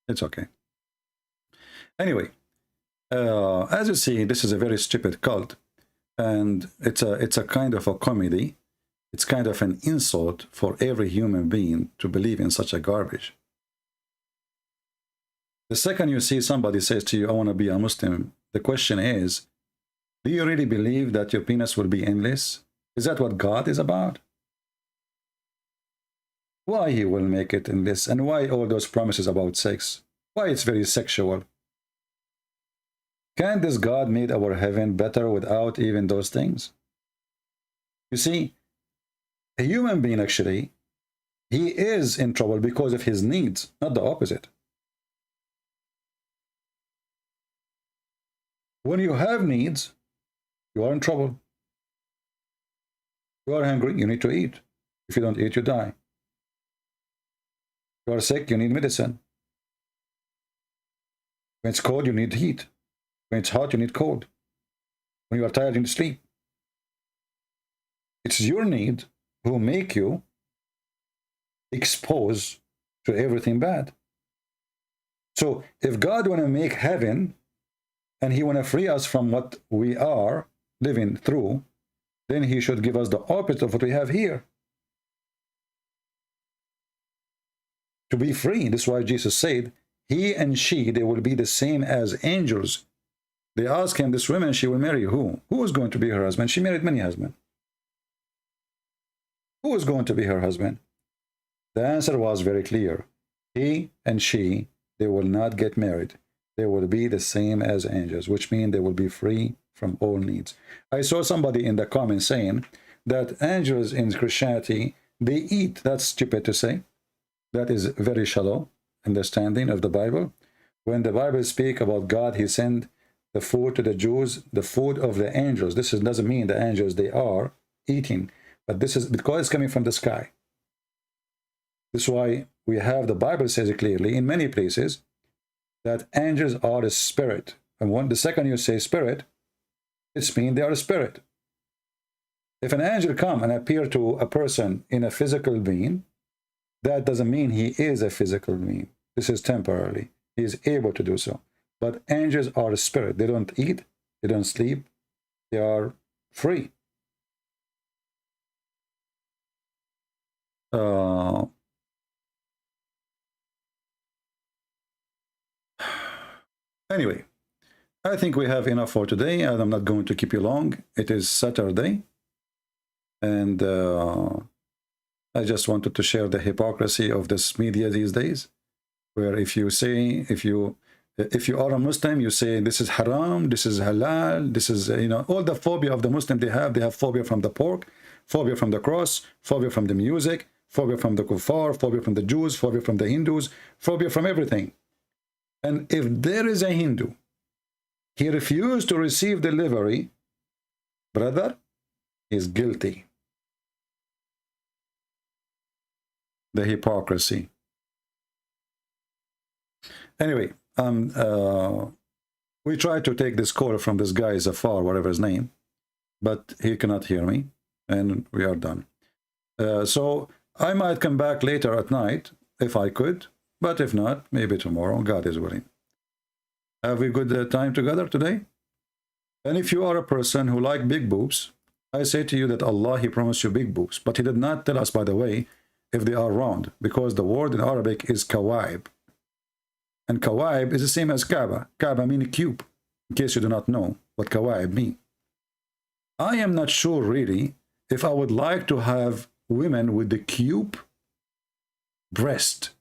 It's okay. Anyway, as you see, this is a very stupid cult, and it's a kind of a comedy. It's kind of an insult for every human being to believe in such a garbage. The second you see somebody says to you, I want to be a Muslim, the question is, do you really believe that your penis will be endless? Is that what God is about? Why he will make it endless? And why all those promises about sex? Why it's very sexual? Can this God made our heaven better without even those things? You see, a human being actually, he is in trouble because of his needs, not the opposite. When you have needs, you are in trouble. You are hungry, you need to eat. If you don't eat, you die. You are sick, you need medicine. When it's cold, you need heat. When it's hot, you need cold. When you are tired, you need sleep. It's your need who make you exposed to everything bad. So if God want to make heaven and he want to free us from what we are living through, then he should give us the opposite of what we have here. To be free. This is why Jesus said, he and she, they will be the same as angels. They asked him, this woman, she will marry who? Who is going to be her husband? She married many husbands. Who is going to be her husband? The answer was very clear. He and she, they will not get married. They will be the same as angels, which means they will be free from all needs. I saw somebody in the comments saying that angels in Christianity, they eat. That's stupid to say. That is very shallow understanding of the Bible. When the Bible speaks about God, he sent the food to the Jews, the food of the angels. This doesn't mean the angels, they are eating. But this is because it's coming from the sky. This is why we have, the Bible says it clearly in many places, that angels are a spirit. And the second you say spirit, it means they are a spirit. If an angel come and appear to a person in a physical being, that doesn't mean he is a physical being. This is temporarily. He is able to do so. But angels are a spirit. They don't eat. They don't sleep. They are free. Anyway, I think we have enough for today, and I'm not going to keep you long. It is Saturday, and I just wanted to share the hypocrisy of this media these days, where if you say, if you are a Muslim, you say this is haram, this is halal, this is, you know, all the phobia of the Muslim they have phobia from the pork, phobia from the cross, phobia from the music, phobia from the kuffar, phobia from the Jews, phobia from the Hindus, phobia from everything. And if there is a Hindu, he refused to receive delivery, brother, is guilty. The hypocrisy. Anyway, we tried to take this call from this guy Zafar, whatever his name, but he cannot hear me, and we are done. So I might come back later at night if I could, but if not, maybe tomorrow, God is willing. Have we good time together today? And if you are a person who like big boobs, I say to you that Allah, he promised you big boobs, but he did not tell us, by the way, if they are round, because the word in Arabic is kawaib. And kawaib is the same as Kaaba. Kaaba means cube, in case you do not know what kawaib means. I am not sure really if I would like to have women with the cube breast.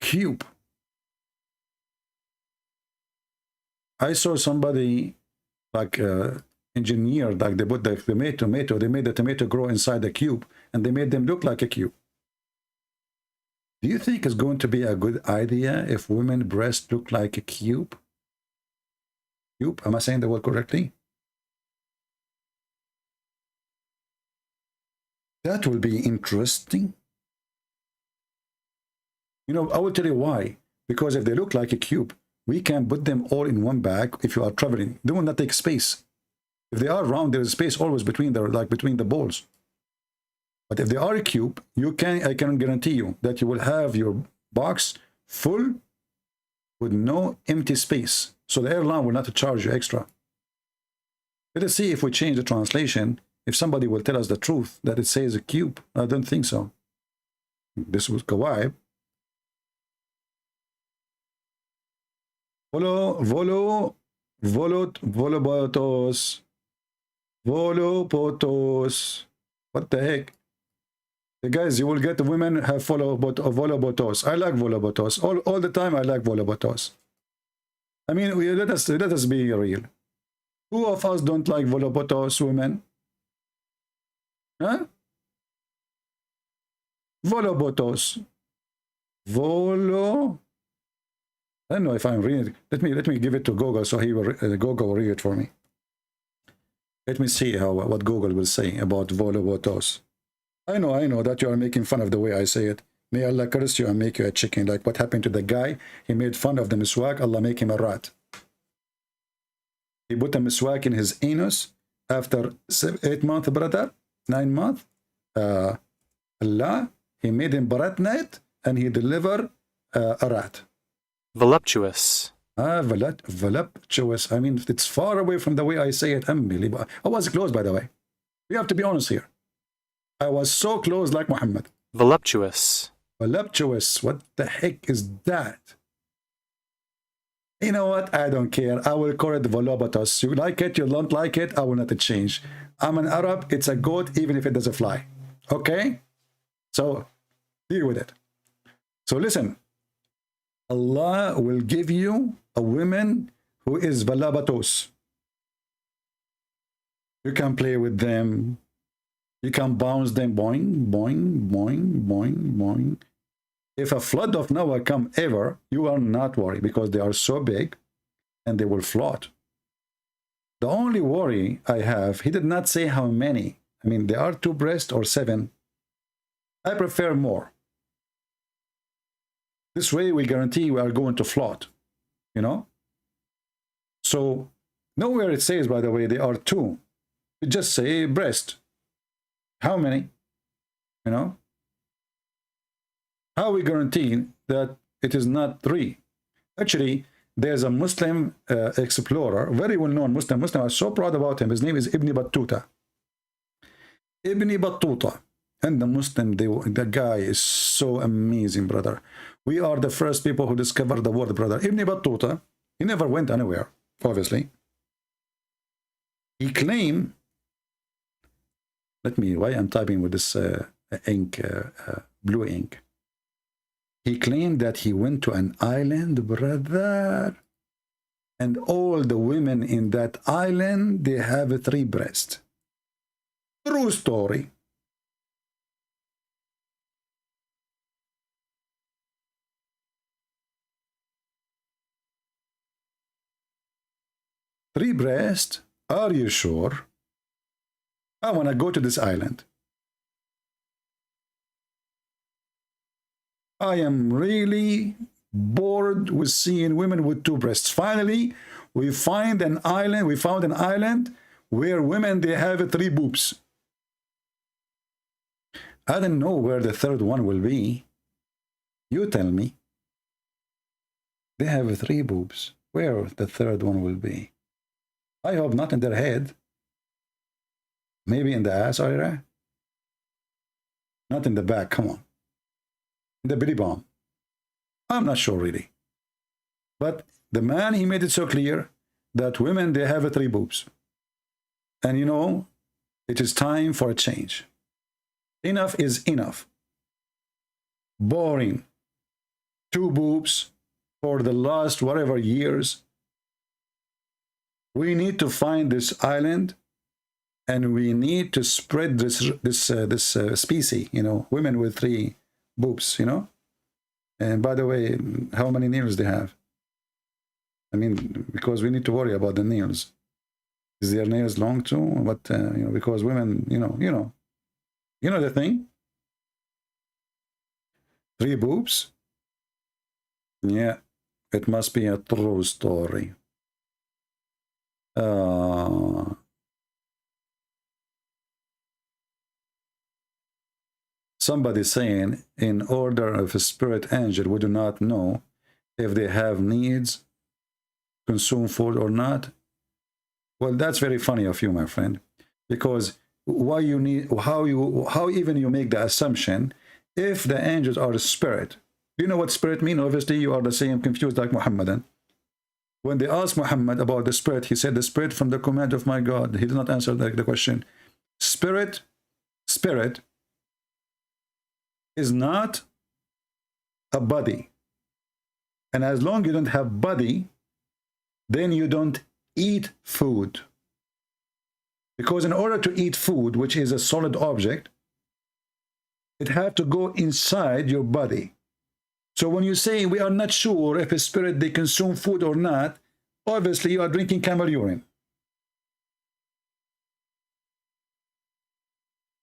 Cube. I saw somebody like engineered, like they put the tomato, they made the tomato grow inside the cube, and they made them look like a cube. Do you think it's going to be a good idea if women breasts look like a cube? Cube? Am I saying the word correctly? That will be interesting. You know, I will tell you why. Because if they look like a cube, we can put them all in one bag if you are traveling. They will not take space. If they are round, there is space always between the balls. But if they are a cube, I can guarantee you that you will have your box full with no empty space. So the airline will not charge you extra. Let us see if we change the translation, if somebody will tell us the truth that it says a cube. I don't think so. This was kawaib. Volopotos. What the heck? Guys, you will get the women have volobotos. I like volobotos. All the time I like volobotos. I mean, let us be real. Who of us don't like volobotos women? Huh? Volobotos. Volo. I don't know if I'm reading it. Let me give it to Google so he will Google will read it for me. Let me see what Google will say about volobotos. I know that you are making fun of the way I say it. May Allah curse you and make you a chicken. Like what happened to the guy? He made fun of the miswak. Allah make him a rat. He put a miswak in his anus after 8 months, brother, 9 months. Allah, he made him baratnet and he delivered a rat. Voluptuous. Voluptuous. I mean, it's far away from the way I say it. Unbelievable. I was close, by the way. We have to be honest here. I was so close like Muhammad. Voluptuous. Voluptuous. What the heck is that? You know what? I don't care. I will call it volobotos. You like it, you don't like it, I will not change. I'm an Arab. It's a goat, even if it doesn't fly. Okay? So, deal with it. So listen. Allah will give you a woman who is volobotos. You can play with them. You can bounce them, boing, boing, boing, boing, boing. If a flood of Noah come ever, you are not worried because they are so big and they will float. The only worry I have, he did not say how many. I mean, there are 2 breasts or 7. I prefer more. This way we guarantee we are going to float, you know? So, nowhere it says, by the way, there are 2. You just say breast. How many? You know? How we guarantee that it is not 3? Actually, there's a Muslim explorer, very well-known Muslim. I'm so proud about him. His name is Ibn Battuta. Ibn Battuta. And the Muslim, the guy is so amazing, brother. We are the first people who discovered the word, brother. Ibn Battuta, he never went anywhere, obviously. He claimed, why I'm typing with this ink, blue ink. He claimed that he went to an island, brother, and all the women in that island, they have 3 breasts. True story. Three breasts? Are you sure? I want to go to this island. I am really bored with seeing women with 2 breasts. Finally, we found an island where women, they have 3 boobs. I don't know where the 3rd one will be. You tell me. They have 3 boobs. Where the 3rd one will be? I hope not in their head. Maybe in the ass area. Not in the back, come on. In the belly bomb. I'm not sure really. But the man, he made it so clear that women, they have 3 boobs. And you know, it is time for a change. Enough is enough. Boring. 2 boobs for the last whatever years. We need to find this island, and we need to spread this species, you know, women with 3 boobs, you know. And by the way, how many nails they have? I mean, because we need to worry about the nails. Is their nails long too? But you know, because women, you know the thing. 3 boobs. Yeah, it must be a true story. Somebody saying, in order of a spirit angel, we do not know if they have needs, consume food or not. Well, that's very funny of you, my friend, because why you need, how even you make the assumption if the angels are a spirit. You know what spirit mean? Obviously, you are the same confused like Muhammadan. When they asked Muhammad about the spirit, he said, the spirit from the command of my God. He did not answer the question. Spirit is not a body. And as long as you don't have body, then you don't eat food. Because in order to eat food, which is a solid object, it has to go inside your body. So when you say we are not sure if a spirit they consume food or not, obviously you are drinking camel urine.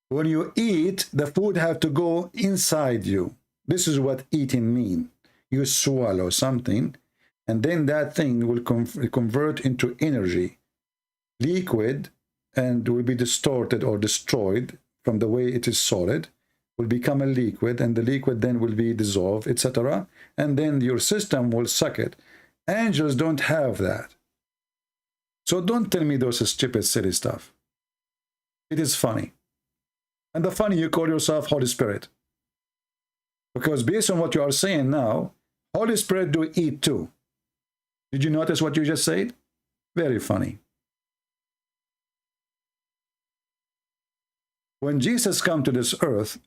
When you eat, the food has to go inside you. This is what eating means. You swallow something, and then that thing will convert into energy, liquid, and will be distorted or destroyed from the way it is solid, will become a liquid, and the liquid then will be dissolved, etc. And then your system will suck it. Angels don't have that. So don't tell me those stupid, silly stuff. It is funny. And the funny, you call yourself Holy Spirit. Because based on what you are saying now, Holy Spirit do eat too. Did you notice what you just said? Very funny. When Jesus came to this earth,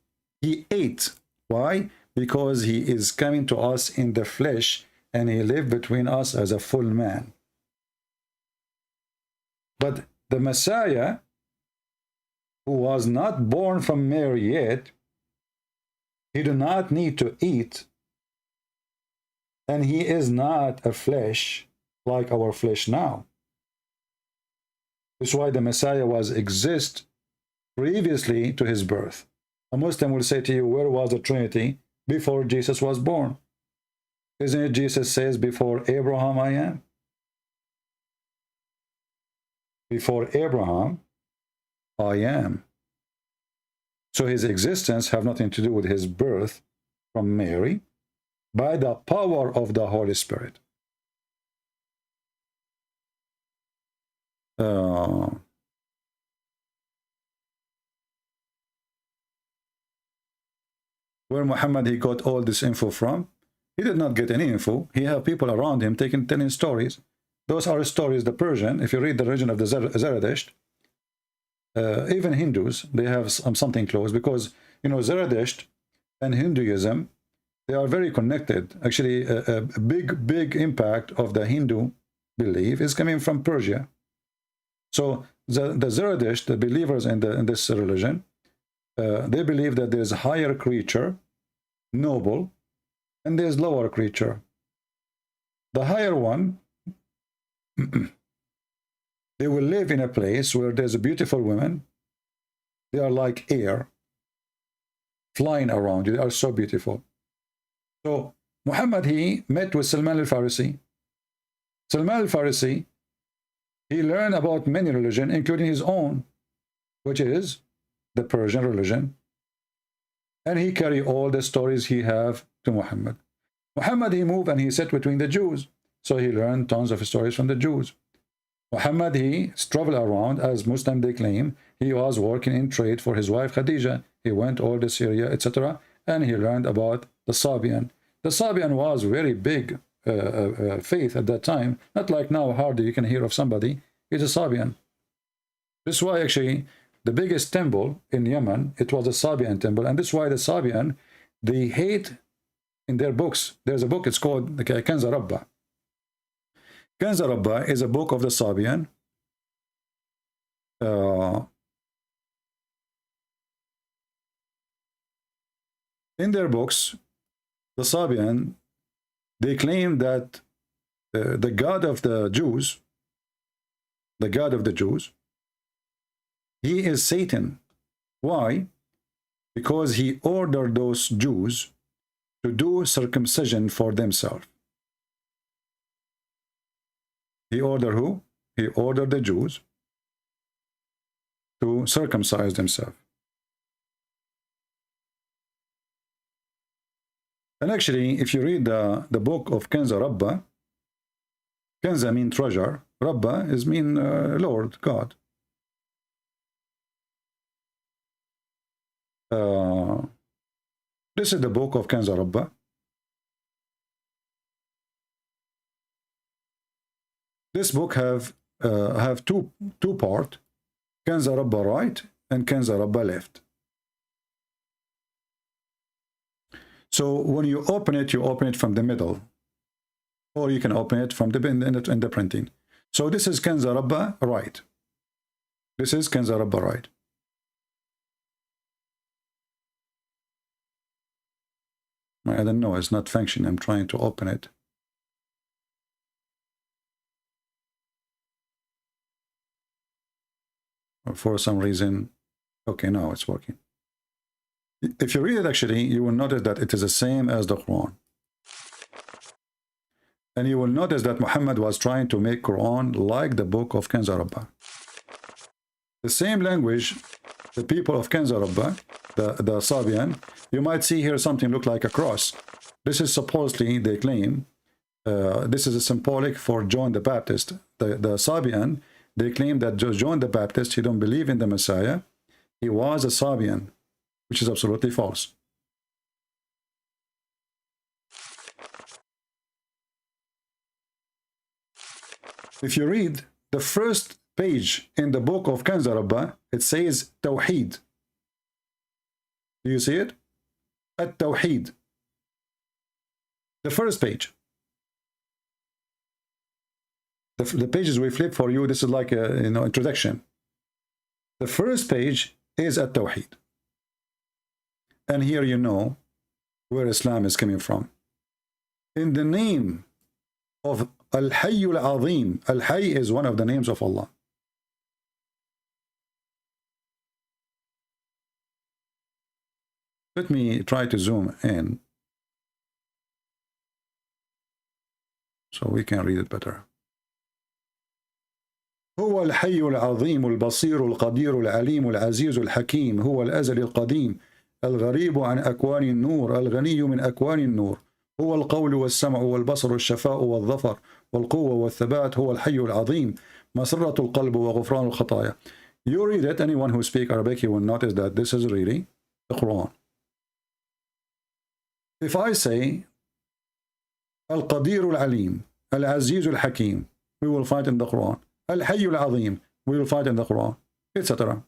he ate. Why? Because he is coming to us in the flesh, and he lived between us as a full man. But the Messiah, who was not born from Mary yet, he did not need to eat, and he is not a flesh like our flesh now. That's why the Messiah was exist previously to his birth. A Muslim will say to you, where was the Trinity before Jesus was born? Isn't it Jesus says, before Abraham I am? Before Abraham I am. So his existence have nothing to do with his birth from Mary, by the power of the Holy Spirit. Where Muhammad he got all this info from? He did not get any info. He had people around him telling stories. Those are stories. The Persian, if you read the religion of the Zerdusht, even Hindus, they have something close, because you know Zerdusht and Hinduism, they are very connected. Actually, a big impact of the Hindu belief is coming from Persia. So the Zerdusht, the believers in this religion, they believe that there's a higher creature, noble, and there's lower creature. The higher one, they will live in a place where there's a beautiful women. They are like air, flying around. They are so beautiful. So Muhammad, he met with Salman al-Farisi. Salman al-Farisi, he learned about many religions, including his own, which is the Persian religion. And he carried all the stories he have to Muhammad. Muhammad, he moved and he sat between the Jews. So he learned tons of stories from the Jews. Muhammad, he traveled around, as Muslim they claim. He was working in trade for his wife Khadija. He went all to Syria, etc. And he learned about the Sabian. The Sabian was very big faith at that time. Not like now, hardly you can hear of somebody. He's a Sabian. This is why actually the biggest temple in Yemen, it was a Sabian temple. And this is why the Sabian, they hate in their books. There's a book, it's called Kanza Rabba. Kanza Rabba is a book of the Sabian. In their books, the Sabian, they claim that the God of the Jews, he is Satan. Why? Because he ordered those Jews to do circumcision for themselves. He ordered who? He ordered the Jews to circumcise themselves. And actually, if you read the book of Kanza Rabba, Kanza means treasure, Rabba is mean Lord, God. This is the book of Kanza Rabba. This book have two parts, Kanza Rabba right and Kanza Rabba left. So when you open it from the middle. or you can open it from in the printing. So this is Kanza Rabba, right? This is Kanza Rabba, right? I don't know, it's not functioning. I'm trying to open it. For some reason, okay, now it's working. If you read it, actually, you will notice that it is the same as the Quran. And you will notice that Muhammad was trying to make Quran like the book of Kanza Rabba. The same language, the people of Kanza Rabba, the Sabian, you might see here something look like a cross. This is supposedly, they claim, this is a symbolic for John the Baptist. The Sabian, they claim that John the Baptist, he don't believe in the Messiah. He was a Sabian, which is absolutely false. If you read the first page in the book of Kanza Rabba, it says Tawheed. Do you see it? At-Tawheed. The first page. The pages we flip for you, this is like a introduction. The first page is At-Tawheed. And here you know where Islam is coming from. In the name of Al-Hayy Al-Azim. Al-Hayy is one of the names of Allah. Let me try to zoom in so we can read it better. هو الحي العظيم البصير القدير العليم العزيز الحكيم هو الأزل القديم الغريب عن أكوان النور الغني من أكوان النور هو القول والسمع والبصر والشفاء والظفر والقوة والثبات هو الحي العظيم مسرة القلب وغفران الخطايا. You read it, anyone who speaks Arabic, you will notice that this is really the Quran. If I say القدير العليم العزيز الحكيم, we will find in the Quran. الحي العظيم, we will find in the Quran, etc.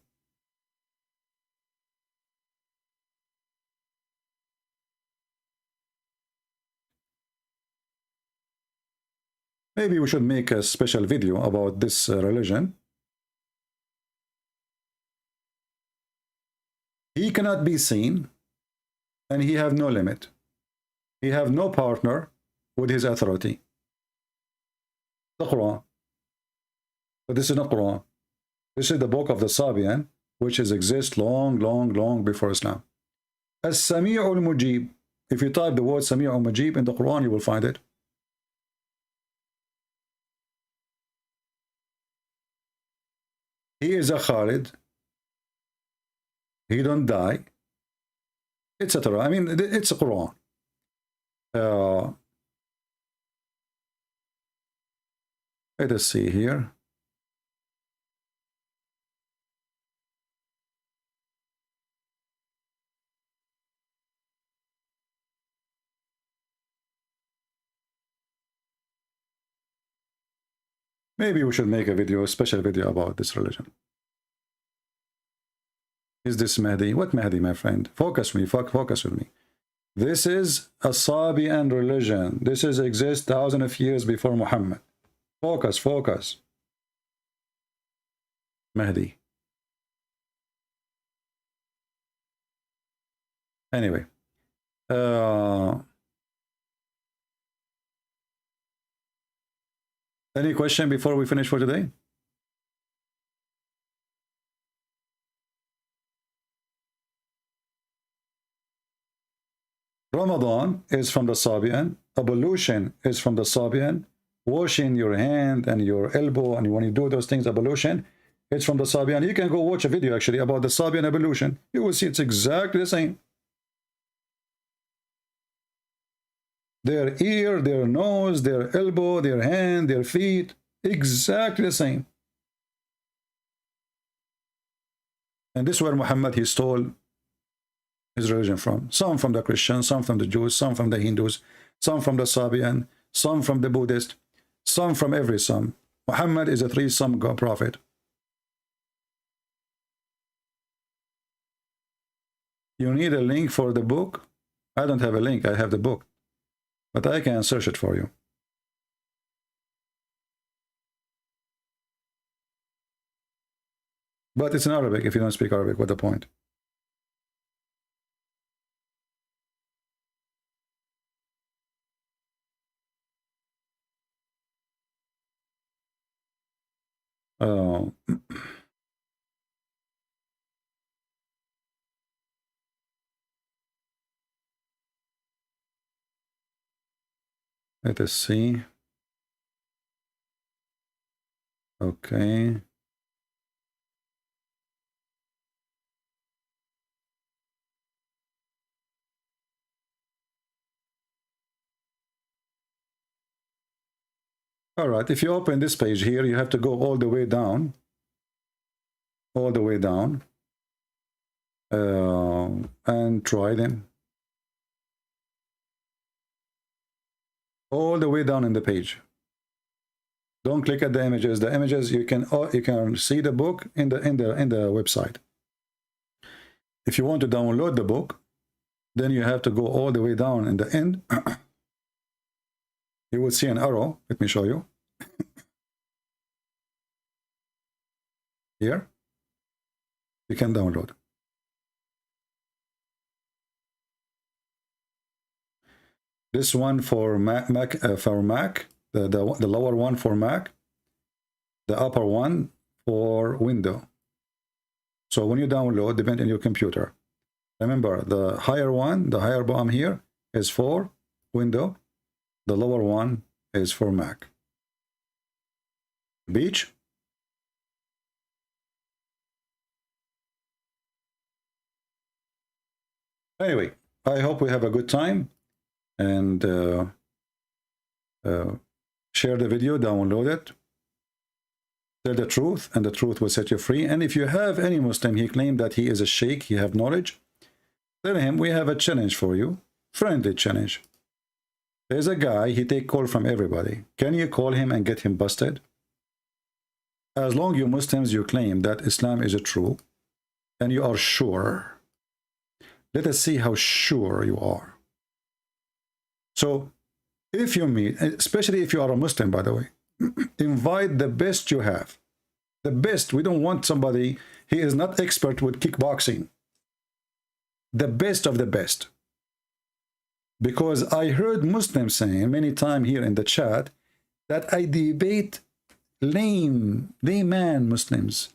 Maybe we should make a special video about this religion. He cannot be seen, and he have no limit. He have no partner with his authority. The Quran. But this is not Quran. This is the book of the Sabian, which is exist long before Islam. As-Sami'u al-Mujib. If you type the word Sami'u al-Mujib in the Quran, you will find it. He is a Khalid. He don't die, etc. I mean, it's a Quran. Let us see here. Maybe we should make a video, a special video about this religion. Is this Mahdi? What Mahdi, my friend? Focus with me. This is a Sabian religion. This is exist thousands of years before Muhammad. Focus. Mahdi. Anyway. Any question before we finish for today? Ramadan is from the Sabian. Ablution is from the Sabian. Washing your hand and your elbow, and when you do those things, ablution, it's from the Sabian. You can go watch a video actually about the Sabian ablution. You will see it's exactly the same. Their ear, their nose, their elbow, their hand, their feet, exactly the same. And this is where Muhammad, he stole his religion from. Some from the Christians, some from the Jews, some from the Hindus, some from the Sabian, some from the Buddhist, some from every some. Muhammad is a three-some prophet. You need a link for the book? I don't have a link, I have the book. But I can search it for you. But it's in Arabic. If you don't speak Arabic, what's the point? Let us see. Okay. All right, if you open this page here, you have to go all the way down. All the way down. And try them. All the way down in the page. Don't click at the images. The images you can see the book in the website. If you want to download the book, then you have to go all the way down in the end. You will see an arrow. Let me show you. Here, you can download. This one for Mac, the lower one for Mac, the upper one for Windows. So when you download, depending on your computer. Remember, the higher one, the higher bottom here, is for Windows. The lower one is for Mac. Beach. Anyway, I hope we have a good time, and share the video, download it, tell the truth, and the truth will set you free. And if you have any Muslim, he claimed that he is a sheikh, he have knowledge, tell him we have a challenge for you, friendly challenge. There's a guy, he take call from everybody. Can you call him and get him busted? As long you Muslims, you claim that Islam is true, and you are sure. Let us see how sure you are. So, if you meet, especially if you are a Muslim, by the way, invite the best you have. The best. We don't want somebody, he is not expert with kickboxing. The best of the best. Because I heard Muslims saying many times here in the chat that I debate layman Muslims.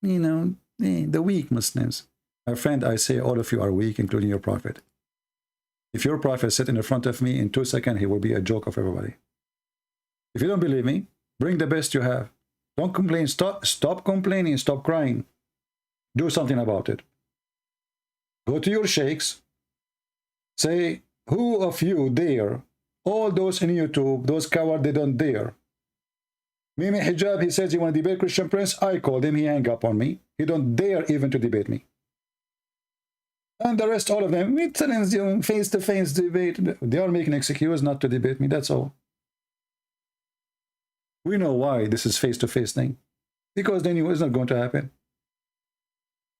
You know, the weak Muslims. My friend, I say all of you are weak, including your prophet. If your prophet sit in front of me in 2 seconds, he will be a joke of everybody. If you don't believe me, bring the best you have. Don't complain. Stop complaining. Stop crying. Do something about it. Go to your sheikhs. Say, who of you dare? All those in YouTube, those cowards, they don't dare. Mimi Hijab, he says he want to debate Christian Prince. I called him. He hung up on me. He don't dare even to debate me. And the rest, all of them, we challenge you face-to-face debate. They are making an excuse not to debate me. That's all. We know why this is face-to-face thing. Because they knew it's not going to happen.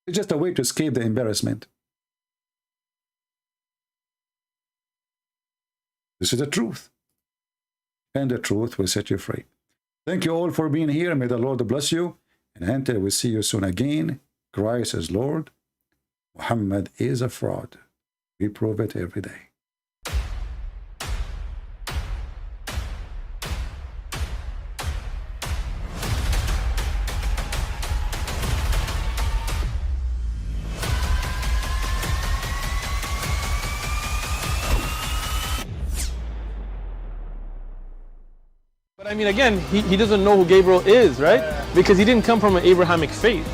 It's just a way to escape the embarrassment. This is the truth. And the truth will set you free. Thank you all for being here. May the Lord bless you. And until we see you soon again, Christ is Lord. Muhammad is a fraud. We prove it every day. But I mean, again, he doesn't know who Gabriel is, right? Because he didn't come from an Abrahamic faith.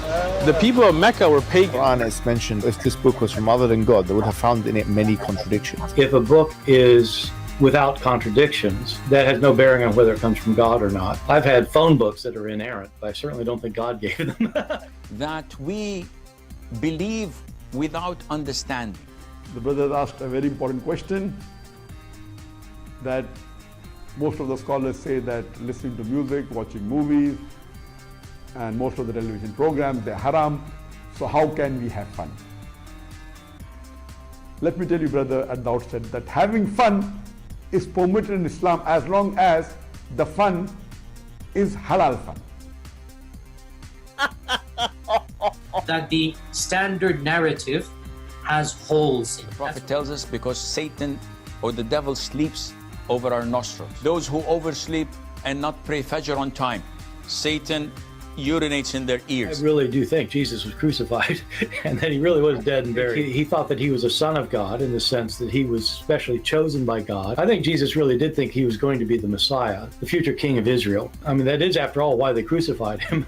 The people of Mecca were pagan. Quran is mentioned. If this book was from other than God, they would have found in it many contradictions. If a book is without contradictions, that has no bearing on whether it comes from God or not. I've had phone books that are inerrant, but I certainly don't think God gave them. That we believe without understanding. The brother asked a very important question, that most of the scholars say that listening to music, watching movies, and most of the television programs, they're haram. So how can we have fun? Let me tell you, brother, at the outset, that having fun is permitted in Islam as long as the fun is halal fun. that the standard narrative has holes in it. The Prophet tells us because Satan or the devil sleeps over our nostrils. Those who oversleep and not pray Fajr on time, Satan urinates in their ears. I really do think Jesus was crucified and that he really was dead and buried. He thought that he was a son of God in the sense that he was specially chosen by God. I think Jesus really did think he was going to be the Messiah, the future king of Israel. I mean, that is, after all, why they crucified him,